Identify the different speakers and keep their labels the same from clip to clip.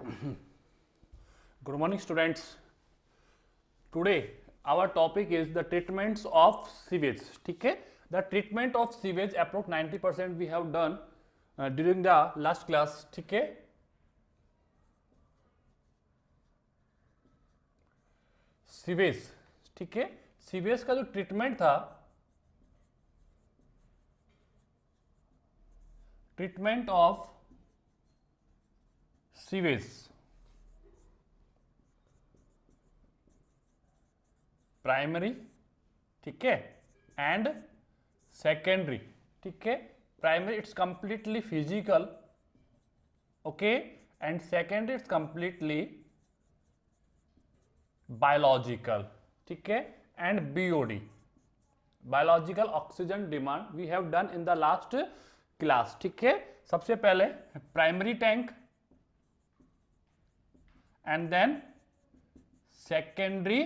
Speaker 1: Good morning, students. Today our topic is the treatments of sewage. ठीक है, the treatment of sewage approx 90% we have done during the last class. ठीक है, sewage. ठीक है, sewage का जो treatment था, ट्रीटमेंट ऑफ सीवेज, प्राइमरी, ठीक है, एंड सेकेंडरी. ठीक है, primary it's completely physical, okay, and secondary it's completely biological. ठीक है, and BOD, biological oxygen demand, we have done in the last class. ठीक है, सबसे पहले primary tank and then secondary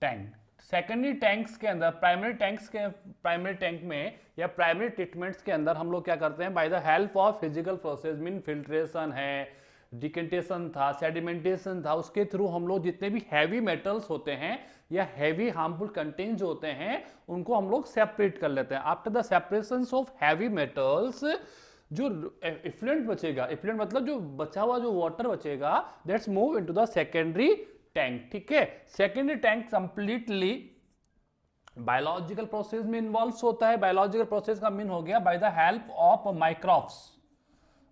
Speaker 1: tank. Secondary tanks के अंदर, प्राइमरी टैंक में या प्राइमरी ट्रीटमेंट्स के अंदर हम लोग क्या करते हैं, by the help of physical process, mean filtration है, डिकेंटेशन था, सेडिमेंटेशन था, उसके थ्रू हम लोग जितने भी हैवी मेटल्स होते हैं या हैवी हार्मफुल कंटेंट्स होते हैं उनको हम लोग सेपरेट कर लेते हैं. After the separation of heavy metals, जो इफ्लुएंट बचेगा, इफ्लुएंट मतलब जो बचा हुआ जो वाटर बचेगा, that's move into the secondary tank. ठीक है, secondary tank completely biological process में इन्वॉल्व होता है. बायोलॉजिकल प्रोसेस का मीन हो गया bye the help of microbes.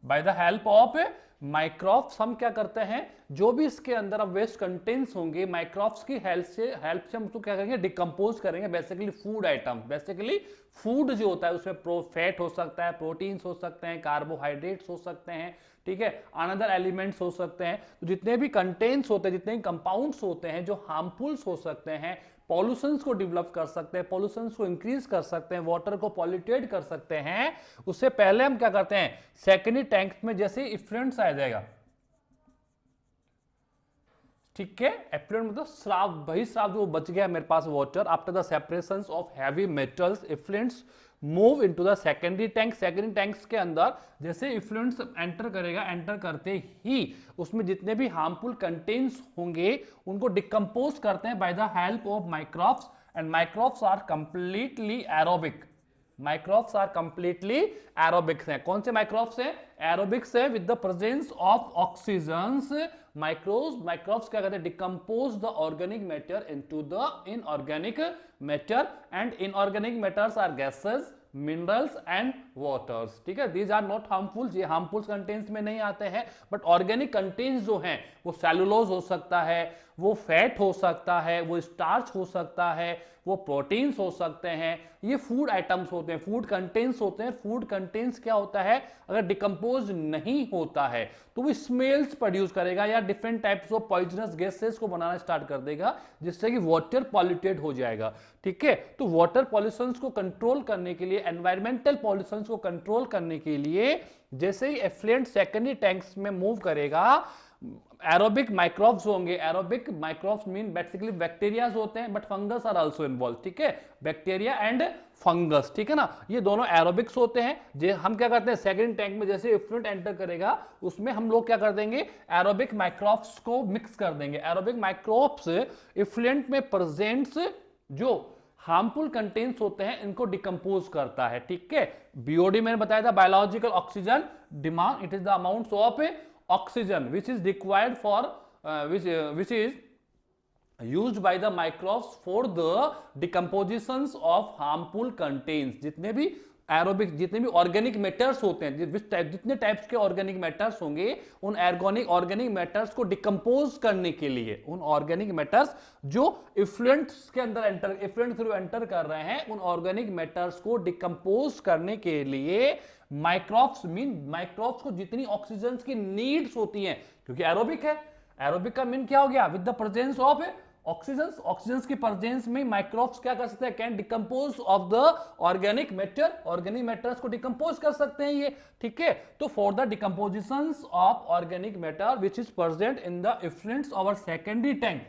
Speaker 1: Bye the help of microbes हम क्या करते हैं, जो भी इसके अंदर अब वेस्ट कंटेंट्स होंगे, माइक्रोब्स की हेल्प से हम उसको क्या करेंगे, डिकम्पोज करेंगे. Basically food item, basically food जो होता है उसमें फैट हो सकता है, प्रोटीन्स हो सकते हैं, कार्बोहाइड्रेट्स हो सकते हैं, ठीक है, अनदर एलिमेंट्स हो सकते हैं. तो जितने भी कंटेंट्स होते हैं, जितने भी कंपाउंड्स होते हैं जो हार्मफुल्स हो सकते हैं, पॉल्यूशंस को डेवलप कर सकते हैं, पॉल्यूशंस को इंक्रीज कर सकते हैं, वाटर को पॉल्यूटेड कर सकते हैं, उससे पहले हम क्या करते हैं, सेकेंडरी टैंक में जैसे इफ्लुएंट्स आ जाएगा, ठीक है, एफ्लुएंट मतलब स्राव, वही स्राव जो बच गया मेरे पास water, after the separation of heavy metals, effluents move into the secondary tank. Secondary tanks के अंदर जैसे इफ्लुएंट्स एंटर करेगा, एंटर करते ही उसमें जितने भी हार्मफुल कंटेंट्स होंगे उनको डिकम्पोज करते हैं by the help of microbes. And microbes are completely aerobic. Microbes are completely aerobics हैं. कौन से माइक्रोब्स हैं, एरोबिक्स है, with the presence of oxygens. Microbes क्या करते हैं, decompose the organic matter into the inorganic matter, and inorganic matters are gases, minerals and waters. ठीक है, दीज आर नॉट हार्मफुल, ये हार्मफुल कंटेंट्स में नहीं आते हैं, बट ऑर्गेनिक कंटेंट्स जो हैं वो सेलुलोज हो सकता है, वो फैट हो सकता है, वो स्टार्च हो सकता है, वो प्रोटीन्स हो सकते हैं, ये फूड आइटम्स होते हैं, फूड कंटेंट्स होते हैं. फूड कंटेंट्स क्या होता है, अगर डिकम्पोज नहीं होता है तो वो स्मेल्स प्रोड्यूस करेगा या different types of poisonous gases को बनाना स्टार्ट कर देगा, जिससे कि वाटर पॉल्यूटेड हो जाएगा. ठीक है, तो वाटर पॉल्यूशंस को कंट्रोल करने के लिए, एनवायरमेंटल पॉल्यूशंस को कंट्रोल करने के लिए, जैसे ही एफ्लुएंट सेकेंडरी टैंक्स में मूव करेगा, एरोबिक माइक्रोब्स होंगे. Aerobic microbes mean basically bacterias होते हैं, but fungus are also involve. ठीक है, बैक्टीरिया एंड फंगस, ठीक है ना, ये दोनों एरोबिक्स होते हैं. जे हम क्या करते हैं, सेकेंड टैंक में जैसे इफ्लुएंट एंटर करेगा उसमें हम लोग क्या कर देंगे, एरोबिक माइक्रोब्स को मिक्स कर देंगे. एरोबिक माइक्रोब्स इफ्लुएंट में प्रेजेंट्स जो हार्मफुल कंटेंट्स होते हैं इनको डिकम्पोज करता है. ठीक है, बीओडी मैंने बताया था, biological oxygen demand, it is the amount of oxygen which is required for which is used by the microbes for the decompositions of harmful contents. जितने भी एरोबिक, जितने भी ऑर्गेनिक मैटर्स होते हैं, जितने टाइप्स के ऑर्गेनिक मैटर्स होंगे, उन ऑर्गेनिक मैटर्स को डिकम्पोज करने के लिए, उन ऑर्गेनिक मैटर्स जो इफ्लुएंट्स के अंदर एंटर, इफ्लुएंट थ्रू एंटर कर रहे हैं, उन ऑर्गेनिक मैटर्स को डिकम्पोज करने के लिए माइक्रोब्स को जितनी ऑक्सीजन की नीड्स होती हैं, क्योंकि एरोबिक है, एरोबिक का मीन क्या हो गया, with the presence of oxygen की प्रेजेंस में माइक्रोब्स क्या कर सकते हैं, can decompose of the organic matters को डिकम्पोज कर सकते हैं ये. ठीक है, तो for the decomposition of organic matter which is present in the effluents of secondary tank,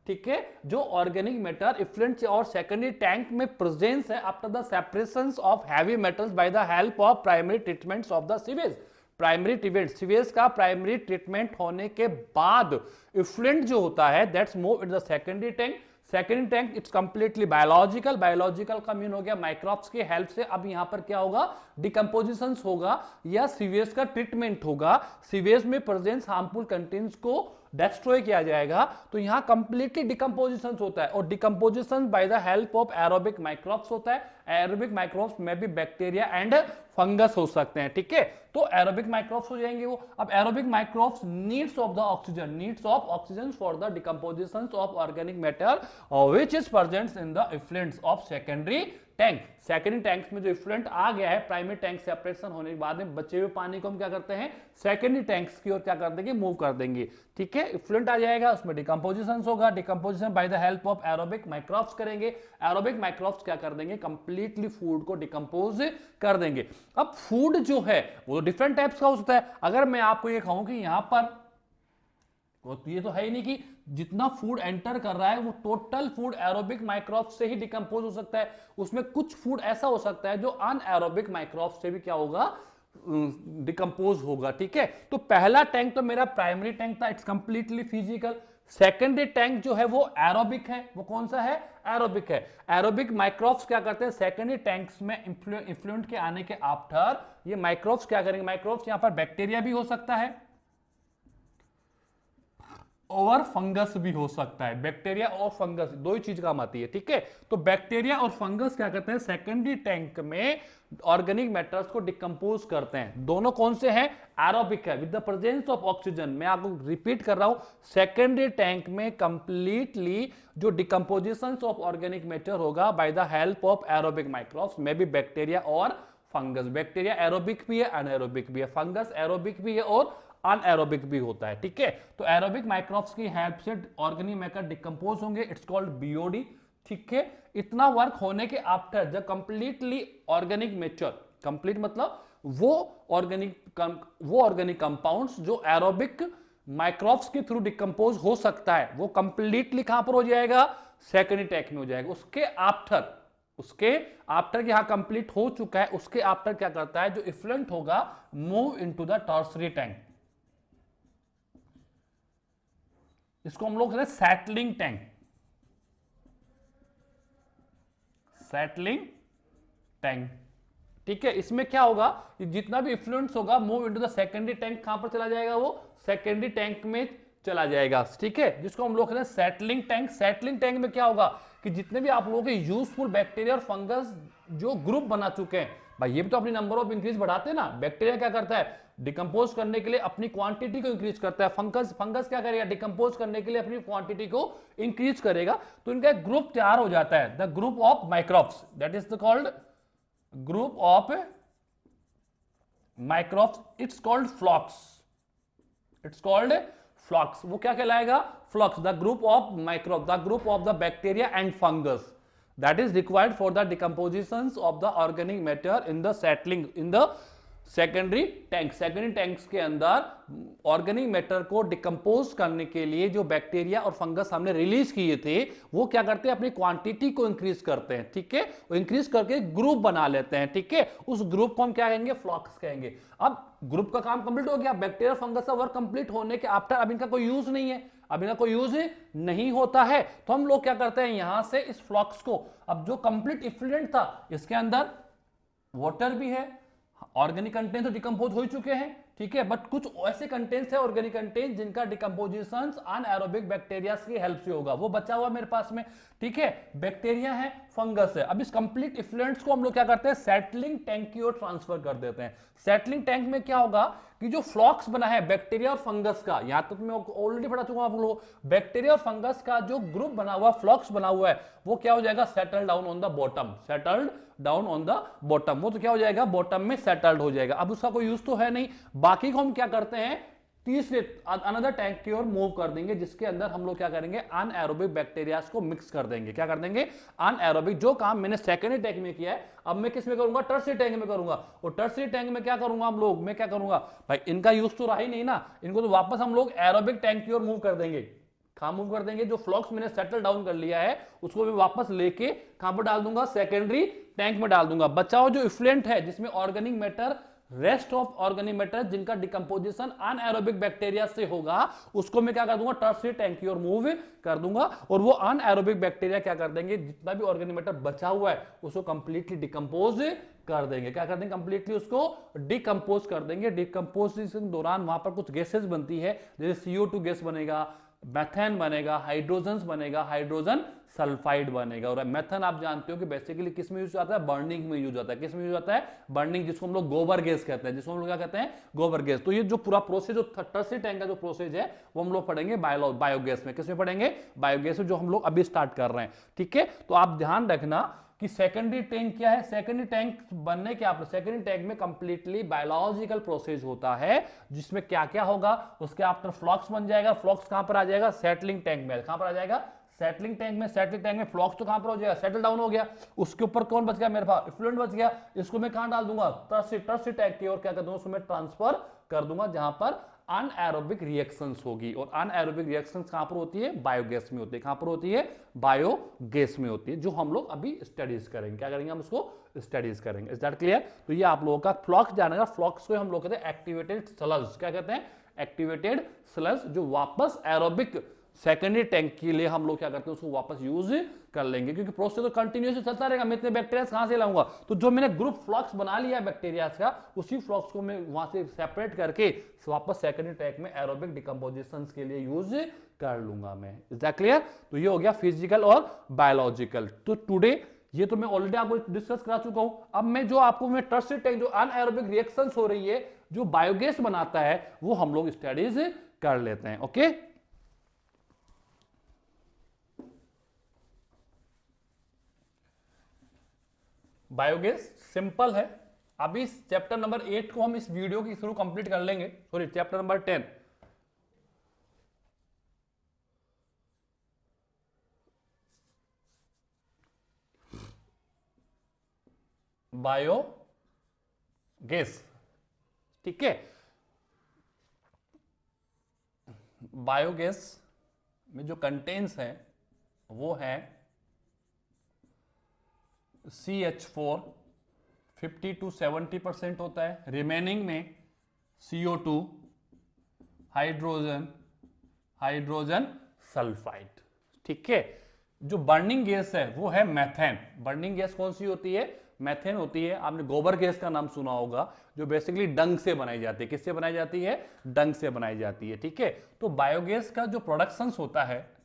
Speaker 1: ठीक है, जो ऑर्गेनिक मैटर इफ्लुएंट और सेकेंडरी टैंक में प्रेजेंस है after the separation of heavy metals bye the help of primary treatments of the sewage. Primary treatment, sewage का primary treatment होने के बाद इफ्लुएंट जो होता है that's move in the secondary tank. Secondary tank it's completely biological, biological का mean हो गया माइक्रोब्स की हेल्प से अब यहां पर क्या होगा, डिकम्पोजिशन होगा या सीवेज का ट्रीटमेंट होगा, सीवेज में प्रेजेंस हार्मफुल कंटेंट्स को डिस्ट्रॉय किया जाएगा। तो यहां कंप्लीटली डिकम्पोजिशन होता है और decomposition bye the help of aerobic microbes होता है। एरोबिक माइक्रोब्स में भी बैक्टीरिया एंड फंगस हो सकते हैं, ठीक है। तो एरोबिक माइक्रोब्स हो जाएंगे वो। अब aerobic microbes needs of the oxygen, needs of oxygen for the decomposition of organic matter which is present in the effluents of secondary tank. Secondary tanks में जो इफ्लुएंट आ गया है प्राइमरी टैंक सेपरेशन होने के बाद में बचे हुए पानी को हम क्या करते हैं, सेकेंडरी टैंक्स की ओर क्या कर देंगे, मूव कर देंगे, ठीक है। इफ्लुएंट आ जाएगा, उसमें डिकम्पोजिशन होगा, decomposition bye the help of aerobic microbes करेंगे। एरोबिक माइक्रोब्स क्या कर देंगे, कंप्लीटली फूड को डिकम्पोज कर देंगे। अब फूड जो है वो डिफरेंट टाइप्स का हो सकता है। अगर मैं आपको ये कहूं कि यहां पर ये तो है ही नहीं कि जितना फूड एंटर कर रहा है वो टोटल फूड एरोबिक माइक्रोब से ही डिकम्पोज हो सकता है, उसमें कुछ फूड ऐसा हो सकता है जो अनएरोबिक माइक्रोब से भी क्या होगा, डिकम्पोज होगा, ठीक है। तो पहला टैंक तो मेरा प्राइमरी टैंक था, it's completely physical. Secondary tank जो है वो एरोबिक है, वो कौन सा है, एरोबिक है। एरोबिक माइक्रोब्स क्या करते हैं, सेकेंडरी टैंक्स में इफ्लुएंट के आने के आफ्टर ये माइक्रोब्स क्या करेंगे, माइक्रोब्स यहां पर बैक्टीरिया भी हो सकता है और फंगस भी हो सकता है। बैक्टीरिया और फंगस दो ही चीज काम आती है, ठीक है। तो बैक्टीरिया और फंगस क्या करते हैं, सेकेंडरी टैंक में ऑर्गेनिक मैटर्स को डिकम्पोज करते हैं। दोनों कौन से हैं, एरोबिक है with the presence of oxygen. मैं आपको रिपीट कर रहा हूं, सेकेंडरी टैंक में कंप्लीटली जो डिकम्पोजिशन ऑफ ऑर्गेनिक मैटर होगा bye the help of aerobic microbes में भी बैक्टीरिया और फंगस। बैक्टीरिया एरोबिक भी है, अनएरोबिक भी है, फंगस एरोबिक भी है और अनएरोबिक भी होता है, ठीक है। तो एरोबिक माइक्रोब्स की हेल्प से ऑर्गेनिक मैटर डिकम्पोज होंगे, इट्स कॉल्ड बीओडी, ठीक है। इतना वर्क होने के आफ्टर जब कंप्लीटली ऑर्गेनिक मैटर, कंप्लीट मतलब वो ऑर्गेनिक कंपाउंड्स जो एरोबिक माइक्रोब्स के थ्रू डिकम्पोज हो सकता है वो कंप्लीटली कहां पर हो जाएगा, सेकेंडरी टैंक में हो जाएगा। उसके आफ्टर यहां कंप्लीट हो चुका है, उसके आफ्टर क्या करता है, जो इफ्लुएंट होगा move into the tertiary tank. इसको हम लोग कहते हैं सेटलिंग टैंक, सेटलिंग टैंक, ठीक है। इसमें क्या होगा, जितना भी इफ्लुएंस होगा move into the secondary tank, कहां पर चला जाएगा, वो सेकेंडरी टैंक में चला जाएगा, ठीक है, जिसको हम लोग कहते हैं सेटलिंग टैंक। सेटलिंग टैंक में क्या होगा कि जितने भी आप लोगों के यूजफुल बैक्टीरिया और फंगस जो ग्रुप बना चुके हैं, भाई ये भी तो अपनी नंबर ऑफ इंक्रीज बढ़ाते हैं ना। बैक्टीरिया क्या करता है, डिकम्पोज करने के लिए अपनी क्वांटिटी को इंक्रीज करता है, फंगस क्या करेगा, डिकम्पोज करने के लिए अपनी क्वांटिटी को इंक्रीज करेगा। तो इनका एक ग्रुप तैयार हो जाता है, the group of microbes, that is called group of microbes, it's called flocs, it's called flocs. वो क्या कहलाएगा, flocs, the group of microbe, the group of the bacteria and fungus that is required for the decompositions of the organic matter in the settling in the secondary tank. Secondary tanks के अंदर organic matter को decompose करने के लिए जो bacteria और fungus हमने release किए थे वो क्या करते हैं, अपनी क्वांटिटी को इंक्रीज करते हैं, ठीक है। वो इंक्रीज करके ग्रुप बना लेते हैं, ठीक है। उस ग्रुप को हम क्या कहेंगे, फ्लॉक्स कहेंगे। अब ग्रुप का काम कंप्लीट हो गया, बैक्टीरिया फंगस का वर्क कंप्लीट होने के आफ्टर अब इनका कोई यूज नहीं है, अब इनका कोई यूज नहीं होता है, तो हम लोग क्या करते हैं, यहां से इस फ्लॉक्स को, अब जो कंप्लीट इफ्लुएंट था इसके अंदर वाटर भी है, ऑर्गेनिक कंटेंट तो डिकम्पोज हो चुके हैं, ठीक है, बट कुछ ऐसे कंटेंट्स है ऑर्गेनिक कंटेंट जिनका डिकम्पोजिशन अनएरोबिक बैक्टीरिया की हेल्प से होगा, वो बचा हुआ मेरे पास में, ठीक है। बैक्टीरिया है, फंगस है। अब इस कंप्लीट इफ्लुएंट्स को हम लोग क्या करते हैं, सेटलिंग टैंक की ओर ट्रांसफर कर देते हैं। सेटलिंग टैंक में क्या होगा कि जो फ्लॉक्स बना है बैक्टीरिया और फंगस का, यहां तक मैं ऑलरेडी पढ़ा चुका हूं आप लोग, बैक्टीरिया और फंगस का जो ग्रुप बना हुआ, फ्लॉक्स बना हुआ है, वो क्या हो जाएगा, settle down on the bottom, settled down on the bottom, वो तो क्या हो जाएगा, बॉटम में सेटल्ड हो जाएगा। अब उसका कोई यूज तो है नहीं, बाकी को हम क्या करते हैं, तीसरे अनदर टैंक की ओर मूव कर देंगे, जिसके अंदर हम लोग क्या करेंगे, अनएरोबिक बैक्टीरिया को मिक्स कर देंगे। क्या कर देंगे, अनएरोबिक। जो काम मैंने सेकेंडरी टैंक में किया है अब मैं किस में करूंगा, टर्शियरी टैंक में करूंगा। और टर्शियरी टैंक में क्या करूंगा हम लोग, मैं क्या करूंगा भाई, इनका यूज तो रहा ही नहीं ना, इनको तो वापस हम लोग एरोबिक टैंक की ओर मूव कर देंगे। कहां मूव कर देंगे, जो फ्लॉक्स मैंने सेटल डाउन कर लिया है उसको मैं वापस लेके कहां पर डाल दूंगा, सेकेंडरी टैंक में डाल दूंगा। बचाओ जो इफ्लुएंट है जिसमें organic matter rest of organic जिनका डिकम्पोजिशन अनएरोबिक बैक्टीरिया से होगा उसको मैं क्या कर दूंगा, टर्शियरी टैंक की ओर मूव कर दूंगा, और वो अनएरोबिक बैक्टीरिया क्या कर देंगे, जितना भी ऑर्गेनिक मैटर बचा हुआ है उसको कंप्लीटली डिकम्पोज कर देंगे। क्या कर देंगे, कंप्लीटली उसको डिकम्पोज कर देंगे। डिकम्पोजिशन के दौरान वहां पर कुछ गैसेस बनती है, जैसे CO2 गैस बनेगा, मेथेन बनेगा, हाइड्रोजन बनेगा, हाइड्रोजन सल्फाइड बनेगा। और मेथेन आप जानते हो कि बेसिकली किस में यूज आता है, बर्निंग में यूज आता है। किस में यूज आता है, बर्निंग, जिसको हम लोग गोबर गैस कहते हैं, जिसको हम लोग क्या कहते हैं, गोबर गैस। तो ये जो पूरा प्रोसेस, जो टर्शियरी टैंक का जो प्रोसेस है वो हम लोग पढ़ेंगे बायोगैस में। किसमें पढ़ेंगे, बायोगैस में, जो हम लोग अभी स्टार्ट कर रहे हैं। ठीक है, तो आप ध्यान रखना कि सेकेंडरी टैंक क्या है। सेकेंडरी टैंक बनने के आप सेकेंडरी टैंक में कंप्लीटली बायोलॉजिकल प्रोसेस होता है, जिसमें क्या क्या होगा, उसके आफ्टर फ्लॉक्स बन जाएगा। फ्लॉक्स कहां पर आ जाएगा, सेटलिंग टैंक में। कहां पर आ जाएगा, सेटलिंग टैंक में। सेटलिंग टैंक में फ्लॉक्स तो कहां पर हो जाएगा, सेटल डाउन हो गया। उसके ऊपर कौन बच गया मेरे पास, इफ्लुएंट बच गया। इसको मैं कहां डाल दूंगा, टर्शियरी टैंक की ओर क्या कर दूंगा, उसको मैं ट्रांसफर कर दूंगा, जहां पर अनएरोबिक रिएक्शंस होगी। और अनएरोबिक रिएक्शंस कहां पर होती है, बायोगैस में होती है। कहां पर होती है, बायोगैस में होती है, जो हम लोग अभी स्टडीज करेंगे। क्या करेंगे, हम उसको स्टडीज करेंगे। Is that clear. तो ये आप लोगों का फ्लॉक्स जानेगा। फ्लॉक्स को हम लोग कहते हैं एक्टिवेटेड स्लज। क्या कहते हैं, एक्टिवेटेड स्लज, जो वापस एरोबिक सेकेंडरी टैंक के लिए हम लोग क्या करते हैं, उसको वापस यूज कर लेंगे, क्योंकि प्रोसेस तो कंटिन्यूअसली चलता रहेगा। मैं इतने बैक्टीरिया कहां से लाऊंगा, तो जो मैंने ग्रुप फ्लॉक्स बना लिया है बैक्टीरिया का, उसी फ्लॉक्स को मैं वहां से सेपरेट करके वापस सेकेंडरी टैंक में एरोबिक डिकम्पोजिशन के लिए यूज कर लूंगा मैं। Is that clear. तो ये हो गया फिजिकल और बायोलॉजिकल। तो टुडे ये तो मैं ऑलरेडी आपको डिस्कस करा चुका हूं। अब मैं जो आपको मैं टर्शियरी टैंक, जो अनएरोबिक रिएक्शंस हो रही है, जो बायोगैस बनाता है, वो हम लोग स्टडीज कर लेते हैं। ओके, बायोगैस सिंपल है। अभी चैप्टर नंबर 8 को हम इस वीडियो के थ्रू कंप्लीट कर लेंगे। Sorry, chapter number 10। बायोगैस, ठीक है। बायोगैस में जो कंटेंट्स है वो है CH4 50 to 70% होता है। रिमेनिंग में CO2, हाइड्रोजन, हाइड्रोजन सल्फाइड। ठीक है, जो बर्निंग गैस है वो है मेथेन। बर्निंग गैस कौन सी होती है, मेथेन होती है। आपने गोबर गैस का नाम सुना होगा, जो बेसिकली डंग से बनाई जाती है। किससे बनाई जाती है, डंग से बनाई जाती है। ठीक है, तो बायोगैस का जो प्रोडक्शन होता है,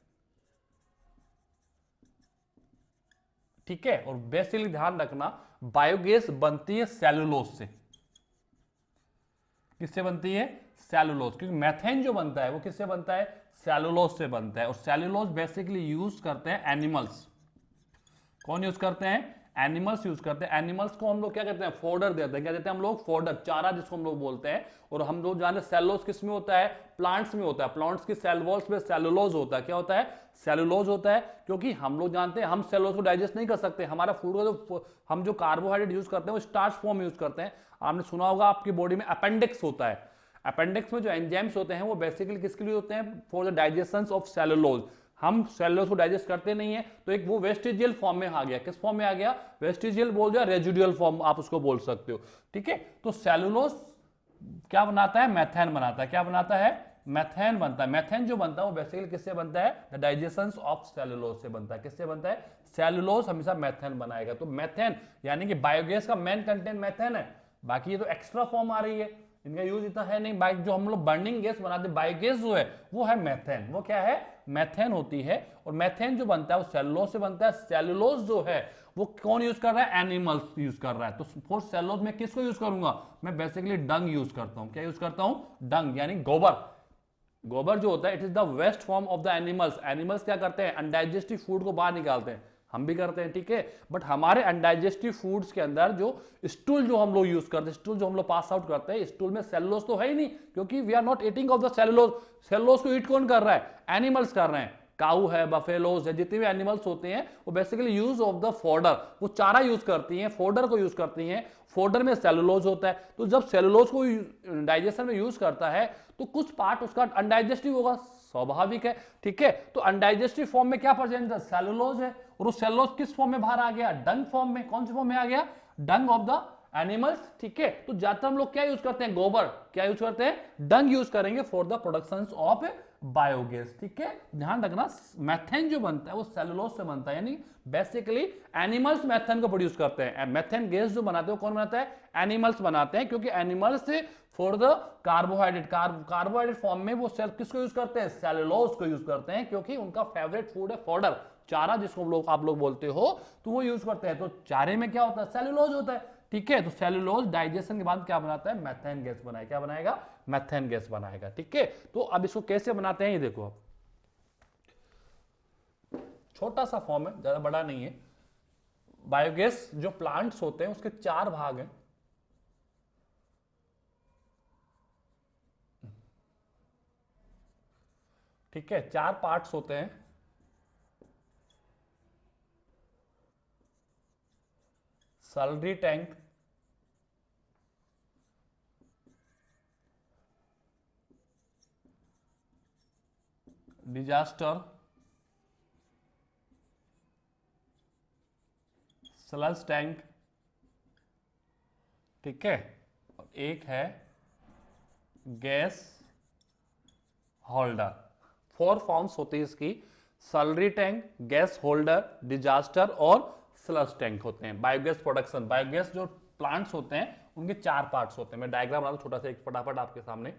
Speaker 1: ठीक है, और बेसिकली ध्यान रखना, बायोगैस बनती है सेलुलोज से। किससे बनती है, सेलुलोज, क्योंकि मेथेन जो बनता है वो किससे बनता है, सेलुलोज से बनता है। और सेलुलोज बेसिकली यूज करते हैं एनिमल्स। कौन यूज करते हैं, एनिमल्स यूज करते हैं। एनिमल्स को हम लोग क्या कहते हैं, फोडर देते हैं। क्या देते हैं हम लोग, फोडर, चारा जिसको हम लोग बोलते हैं। और हम लोग जाने सेलुलोज किस में होता है, प्लांट्स में होता है। प्लांट्स की सेल वॉल्स में सेलुलोज होता है। क्या होता है, सेलुलोज होता है, क्योंकि हम लोग जानते हैं हम सेलुलोज को डाइजेस्ट नहीं कर सकते। हमारा फूड का जो हम जो कार्बोहाइड्रेट यूज करते हैं वो स्टार्च फॉर्म यूज करते हैं। आपने सुना होगा आपकी बॉडी में अपेंडिक्स होता है। अपेंडिक्स में जो एंजाइम्स होते हैं वो बेसिकली किसके लिए होते हैं, for the digestion of cellulose. हम सेलुलोज को डाइजेस्ट करते नहीं है, तो एक वो वेस्टिजियल फॉर्म में आ गया। किस फॉर्म में आ गया, वेस्टिजियल बोल दिया, रेजिडुअल फॉर्म आप उसको बोल सकते हो। ठीक है, तो सेलुलोज क्या बनाता है, मेथेन बनाता है। क्या बनाता है, मेथेन बनता है। मेथेन जो बनता है वो बेसिकली किससे बनता है, द डाइजेशन ऑफ सेलुलोज से बनता है। किससे बनता है, सेलुलोज हमेशा मेथेन बनाएगा। तो मेथेन यानी कि बायोगैस का मेन कंटेंट मेथेन है। बाकी ये तो एक्स्ट्रा फॉर्म आ रही है, इनका यूज इतना है नहीं। बाइक जो हम लोग बर्निंग गैस बनाते हैं, बायोगैस जो है वो है मेथेन। वो क्या है, मेथेन होती है। और मेथेन जो बनता है वो सेलुलोज से बनता है। सेलुलोज जो है वो कौन यूज कर रहा है, एनिमल्स यूज कर रहा है। तो फॉर सेलुलोज में किसको यूज करूंगा, मैं बेसिकली डंग यूज करता हूं। क्या यूज करता हूं, डंग, यानी गोबर। गोबर जो होता है, it is the waste form of the animals. Animals क्या करते हैं, अनडाइजेस्टिव फूड को बाहर निकालते हैं। हम भी करते हैं, ठीक है, बट हमारे अनडाइजेस्टिव फूड्स के अंदर जो स्टूल जो हम लोग यूज करते हैं, स्टूल जो हम लोग पास आउट करते हैं, स्टूल में सेलुलोज तो है ही नहीं, क्योंकि we are not eating of the cellulose. Cellulose को ईट कौन कर रहा है, एनिमल्स कर रहे हैं। काऊ है, बफेलोज है, जितने भी एनिमल्स होते हैं वो basically use of the fodder, वो चारा यूज करती हैं, फोडर को यूज करती हैं। फोडर में सेलुलोज होता है। तो जब सेलुलोज को डाइजेशन में यूज करता है तो कुछ पार्ट उसका अनडाइजेस्टिव होगा, स्वाभाविक है। ठीक है, तो अनडाइजेस्टिव फॉर्म में क्या प्रेजेंट है, सेलुलोज है। और वो सेलुलोज किस फॉर्म में बाहर आ गया, डंग फॉर्म में। कौन से फॉर्म में आ गया, डंग ऑफ द एनिमल्स, ठीक है। तो ज्यादातर हम लोग क्या यूज करते हैं, गोबर, क्या यूज करते हैं, डंग यूज करेंगे for the production of biogas, ठीक है। ध्यान रखना मैथेन जो बनता है वो सेलुलोज से बनता है, यानी बेसिकली एनिमल्स मैथेन को प्रोड्यूस करते हैं। मैथेन गैस जो बनाते हैं कौन बनाता है, एनिमल्स बनाते हैं, क्योंकि एनिमल्स से for the carbohydrate, carbohydrate form में वो सेल किसको यूज करते हैं, सेलुलोज को यूज करते हैं, क्योंकि उनका फेवरेट फूड है फॉडर, चारा जिसको आप लोग बोलते हो, तो वो यूज करते हैं। तो चारे में क्या होता है, सेलुलोज होता है, ठीक है। तो सेलुलोज डाइजेशन के बाद क्या बनाता है, मैथेन गैस बनाएगा, क्या बनाएगा, मैथेन गैस बनाएगा, ठीक है। तो अब इसको कैसे बनाते हैं ये देखो, आप छोटा सा फॉर्म है, ज्यादा बड़ा नहीं है। बायोगैस जो प्लांट्स होते हैं उसके 4 भाग हैं, ठीक है, 4 पार्ट्स होते हैं। Salary tank, disaster, sludge tank, ठीक है, और एक है गैस होल्डर। 4 फॉर्म्स होती है इसकी, salary tank, gas holder, disaster और स्लज टैंक होते हैं। बायोगैस प्रोडक्शन, बायोगैस जो प्लांट्स होते हैं उनके 4 पार्ट्स होते हैं। मैं डायग्राम बना दूं छोटा सा एक फटाफट आपके सामने।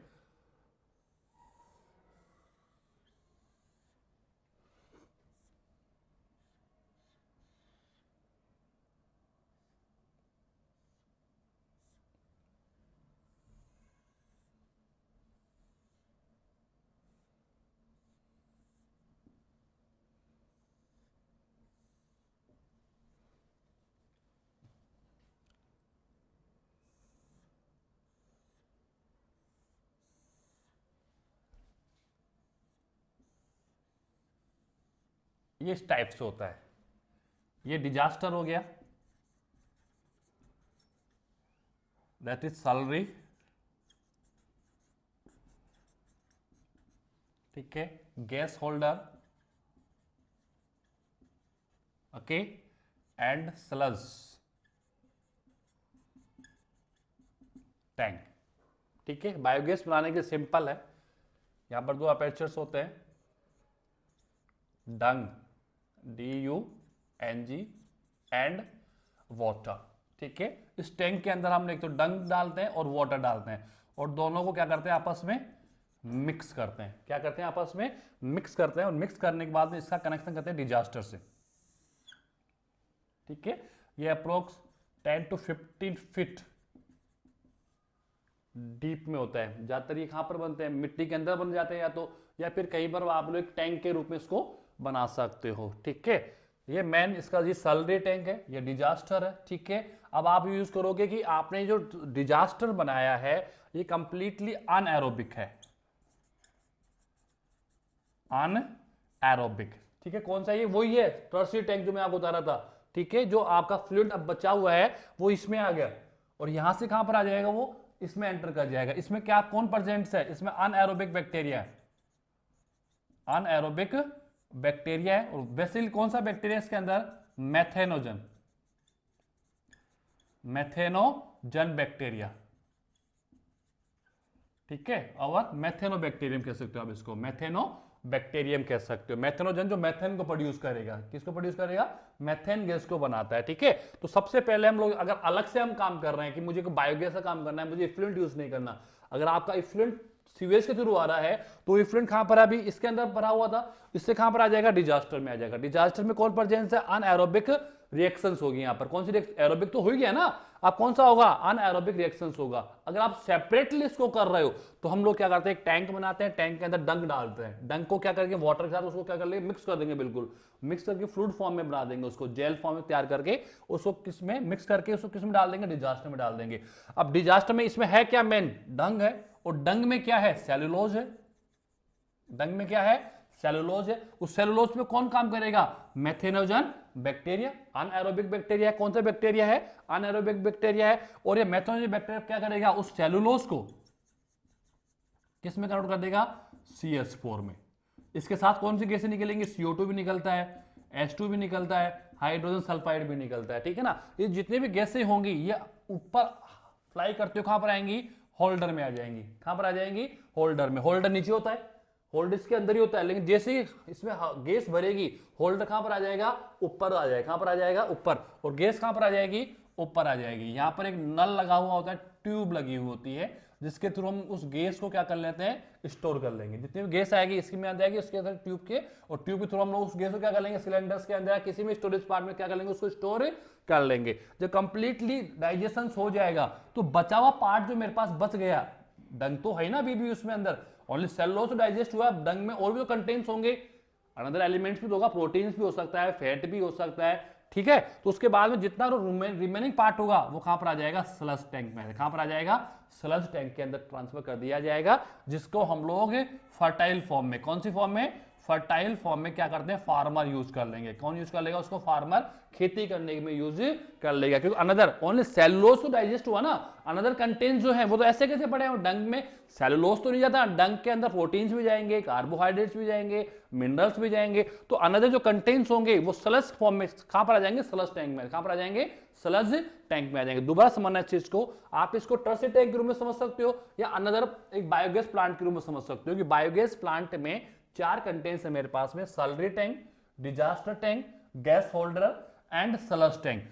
Speaker 1: ये इस टाइप से होता है, ये डिजास्टर हो गया, दैट इज सैलरी, ठीक है, gas holder, okay, and sludge tank, ठीक है। बायोगैस बनाने के सिंपल है, यहां पर 2 अपर्चर्स होते हैं, डंग, DUNG, एंड वाटर, ठीक है। इस टैंक के अंदर हम एक तो डंग डालते हैं और वाटर डालते हैं, और दोनों को क्या करते हैं, आपस में मिक्स करते हैं। क्या करते हैं, आपस में मिक्स करते हैं, और मिक्स करने के बाद में इसका कनेक्शन करते हैं डिजास्टर से, ठीक है। ये अप्रोक्स 10 to 15 फीट डीप में होता है। ज्यादातर ये कहां पर बनते हैं, मिट्टी के अंदर बन जाते हैं, या फिर कहीं पर आप लोग एक टैंक के रूप में इसको बना सकते हो, ठीक है। ये मेन इसका ये सैलरी टैंक है, ये डिजास्टर है, ठीक है। अब आप यूज करोगे कि आपने जो डिजास्टर बनाया है ये कंप्लीटली अनएरोबिक है, अनएरोबिक, ठीक है। कौन सा ये, वही है टर्शियरी टैंक जो मैं आपको बता रहा था, ठीक है। जो आपका फ्लूइड अब बचा हुआ है वो इसमें आ गया, और यहां से कहां पर आ जाएगा, वो इसमें एंटर कर जाएगा। इसमें क्या कौन प्रेजेंट है, इसमें अनएरोबिक बैक्टीरिया है, अनएरोबिक बैक्टीरिया है। और बेसिल कौन सा बैक्टीरिया इसके अंदर, मैथेनोजन, मैथेनोजन बैक्टीरिया, ठीक है। और मैथेनोबैक्टीरियम कह सकते हो आप इसको, मैथेनोबैक्टीरियम कह सकते हो। मैथेनोजन जो मैथेन को प्रोड्यूस करेगा, किसको प्रोड्यूस करेगा, मैथेन गैस को बनाता है, ठीक है। तो सबसे पहले हम लोग अगर अलग से हम काम कर रहे हैं कि मुझे बायोगैस का काम करना है, मुझे इफ्लुएंट यूज नहीं करना, अगर आपका इफ्लुएंट सीवेज के थ्रू आ रहा है तो इफ्लुएंट कहां पर अभी इसके अंदर भरा हुआ था, इससे कहां पर आ जाएगा, डिजास्टर में आ जाएगा। डिजास्टर में कौन प्रेजेंस है, अनएरोबिक रिएक्शंस होगी। यहां पर कौन सी एरोबिक तो हो गया ना, अब कौन सा होगा, अनएरोबिक रिएक्शंस होगा। अगर आप सेपरेटली इसको कर रहे हो तो हम लोग क्या करते हैं, एक टैंक बनाते हैं, टैंक के अंदर डंग डालते हैं, डंग को क्या करेंगे, वाटर के साथ उसको क्या कर लेंगे, मिक्स कर देंगे, बिल्कुल मिक्स करके फ्लूइड फॉर्म में बना देंगे, उसको जेल फॉर्म में तैयार करके उसको किस में मिक्स करके उसको किस में डाल देंगे, डिजास्टर में डाल देंगे। अब डिजास्टर में इसमें है क्या, मेन डंग है, और डंग में क्या है, सेलुलोज है। डंग में क्या है, सेलुलोज है। उस सेलुलोज में कौन काम करेगा, मैथेनोजन बैक्टीरिया, अनएरोबिक बैक्टीरिया। कौन सा बैक्टीरिया है, अनएरोबिक बैक्टीरिया है। और ये मैथेनोजन बैक्टीरिया क्या करेगा, उस सेलुलोज को किस में कन्वर्ट कर देगा, CH4 में। इसके साथ कौन सी गैसें निकलेंगी, CO2 भी निकलता है, H2 भी निकलता है, हाइड्रोजन सल्फाइड भी निकलता है, ठीक है ना। ये जितने भी गैसें होंगी ये ऊपर फ्लाई करते हो कहां पर आएंगी, होल्डर में आ जाएंगी। कहां पर आ जाएंगी, होल्डर में। होल्डर नीचे होता है, होल्डर इसके अंदर ही होता है, लेकिन जैसे ही इसमें गैस भरेगी होल्डर कहां पर आ जाएगा, ऊपर आ जाएगा। कहां पर आ जाएगा, ऊपर। और गैस कहां पर आ जाएगी, ऊपर आ जाएगी। यहां पर एक नल लगा हुआ होता है, ट्यूब लगी हुई होती है, जिसके थ्रू हम उस गैस को क्या कर लेते हैं, स्टोर कर लेंगे। जितनी भी गैस आएगी इसकी में आ जाएगी, उसके अंदर ट्यूब के, और ट्यूब के थ्रू हम लोग उस गैस को क्या कर लेंगे, सिलेंडर्स के अंदर किसी भी स्टोरेज पार्ट में क्या कर लेंगे, उसको स्टोर कर लेंगे। जब कंप्लीटली डाइजेशन हो जाएगा तो बचा हुआ पार्ट जो मेरे पास बच गया, डंग तो है ना अभी भी उसमें अंदर, ओनली सेलुलोज डाइजेस्ट हुआ, डंग में और भी तो कंटेंट्स होंगे, अनदर एलिमेंट्स भी होगा, प्रोटीन्स भी हो सकता है, फैट भी हो सकता है, ठीक है। तो उसके बाद में जितना रिमेनिंग पार्ट होगा वो कहां पर आ जाएगा, स्लज टैंक में। कहां पर आ जाएगा, स्लज टैंक के अंदर ट्रांसफर कर दिया जाएगा, जिसको हम लोग फर्टाइल फॉर्म में, कौन सी फॉर्म में, फर्टाइल फॉर्म में क्या करते हैं, फार्मर यूज कर लेंगे। कौन यूज कर लेगा उसको, फार्मर खेती करने में यूज कर लेगा, क्योंकि अनदर ओनली सेलुलोज तो डाइजेस्ट हुआ ना, अनदर कंटेंट जो है वो तो ऐसे कैसे पड़े हैं, डंग में सेलुलोज तो नहीं जाता, डंग के अंदर प्रोटीन्स भी जाएंगे, कार्बोहाइड्रेट्स भी जाएंगे, मिनरल्स भी जाएंगे, तो अनदर जो कंटेंट्स होंगे वो स्लज फॉर्म में कहां पर आ जाएंगे, स्लज टैंक में। कहां पर आ जाएंगे, स्लज टैंक में आ जाएंगे। दोबारा समझना इस चीज को, आप इसको टर्सी टैंक के रूप में समझ सकते हो या अनदर एक बायोगैस प्लांट के रूप में समझ सकते हो, कि बायोगैस प्लांट में चार कंटेंट्स है मेरे पास में, salary tank, disaster tank, gas holder and sludge tank.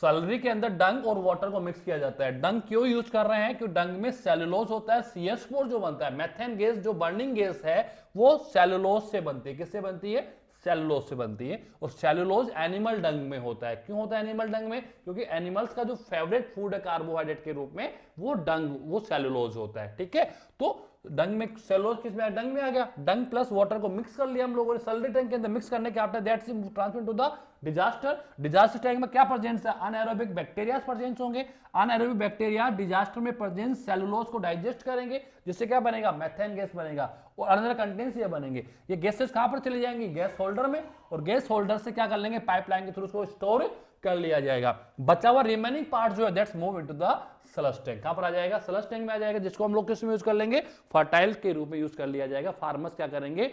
Speaker 1: Salary के अंदर डंग और वाटर को मिक्स किया जाता है। डंग क्यों यूज कर रहे हैं, क्योंकि डंग में सेलुलोज होता है, CH4 जो बनता है, मेथेन गैस जो बर्निंग गैस है वो सेलुलोज से बनती है। किससे बनती है, सेलुलोज से बनती है। और सेलुलोज एनिमल डंग में होता है। क्यों होता है एनिमल डंग में, क्योंकि एनिमल्स का जो फेवरेट फूड है कार्बोहाइड्रेट के रूप में वो डंग, वो सेलुलोज होता है, ठीक है। तो डंग में सेलुलोज किस में आ, डंग में आ गया। डंग प्लस वाटर को मिक्स कर लिया हम लोगों ने सैलरी टैंक के अंदर, मिक्स करने के after that transfer to the digester. Digester tank में क्या प्रेजेंस है, अनएरोबिक बैक्टीरिया प्रेजेंस होंगे। अनएरोबिक बैक्टीरिया डिजास्टर में प्रेजेंस सेलुलोज को डाइजेस्ट करेंगे, जिससे क्या बनेगा, मेथेन गैस बनेगा, और अनदर कंटेंट्स ये बनेंगे। ये गैसेस कहां पर चली जाएंगी, गैस होल्डर में, और गैस होल्डर से क्या कर लेंगे, पाइपलाइन के थ्रू उसको स्टोर कर लिया जाएगा। बचा हुआ रिमेनिंग पार्ट जो है that's move into the sludge tank. कहां पर आ जाएगा, स्लज टैंक में आ जाएगा, जिसको हम लोग किस में यूज कर लेंगे, फर्टाइल के रूप में यूज कर लिया जाएगा। फार्मर्स क्या करेंगे,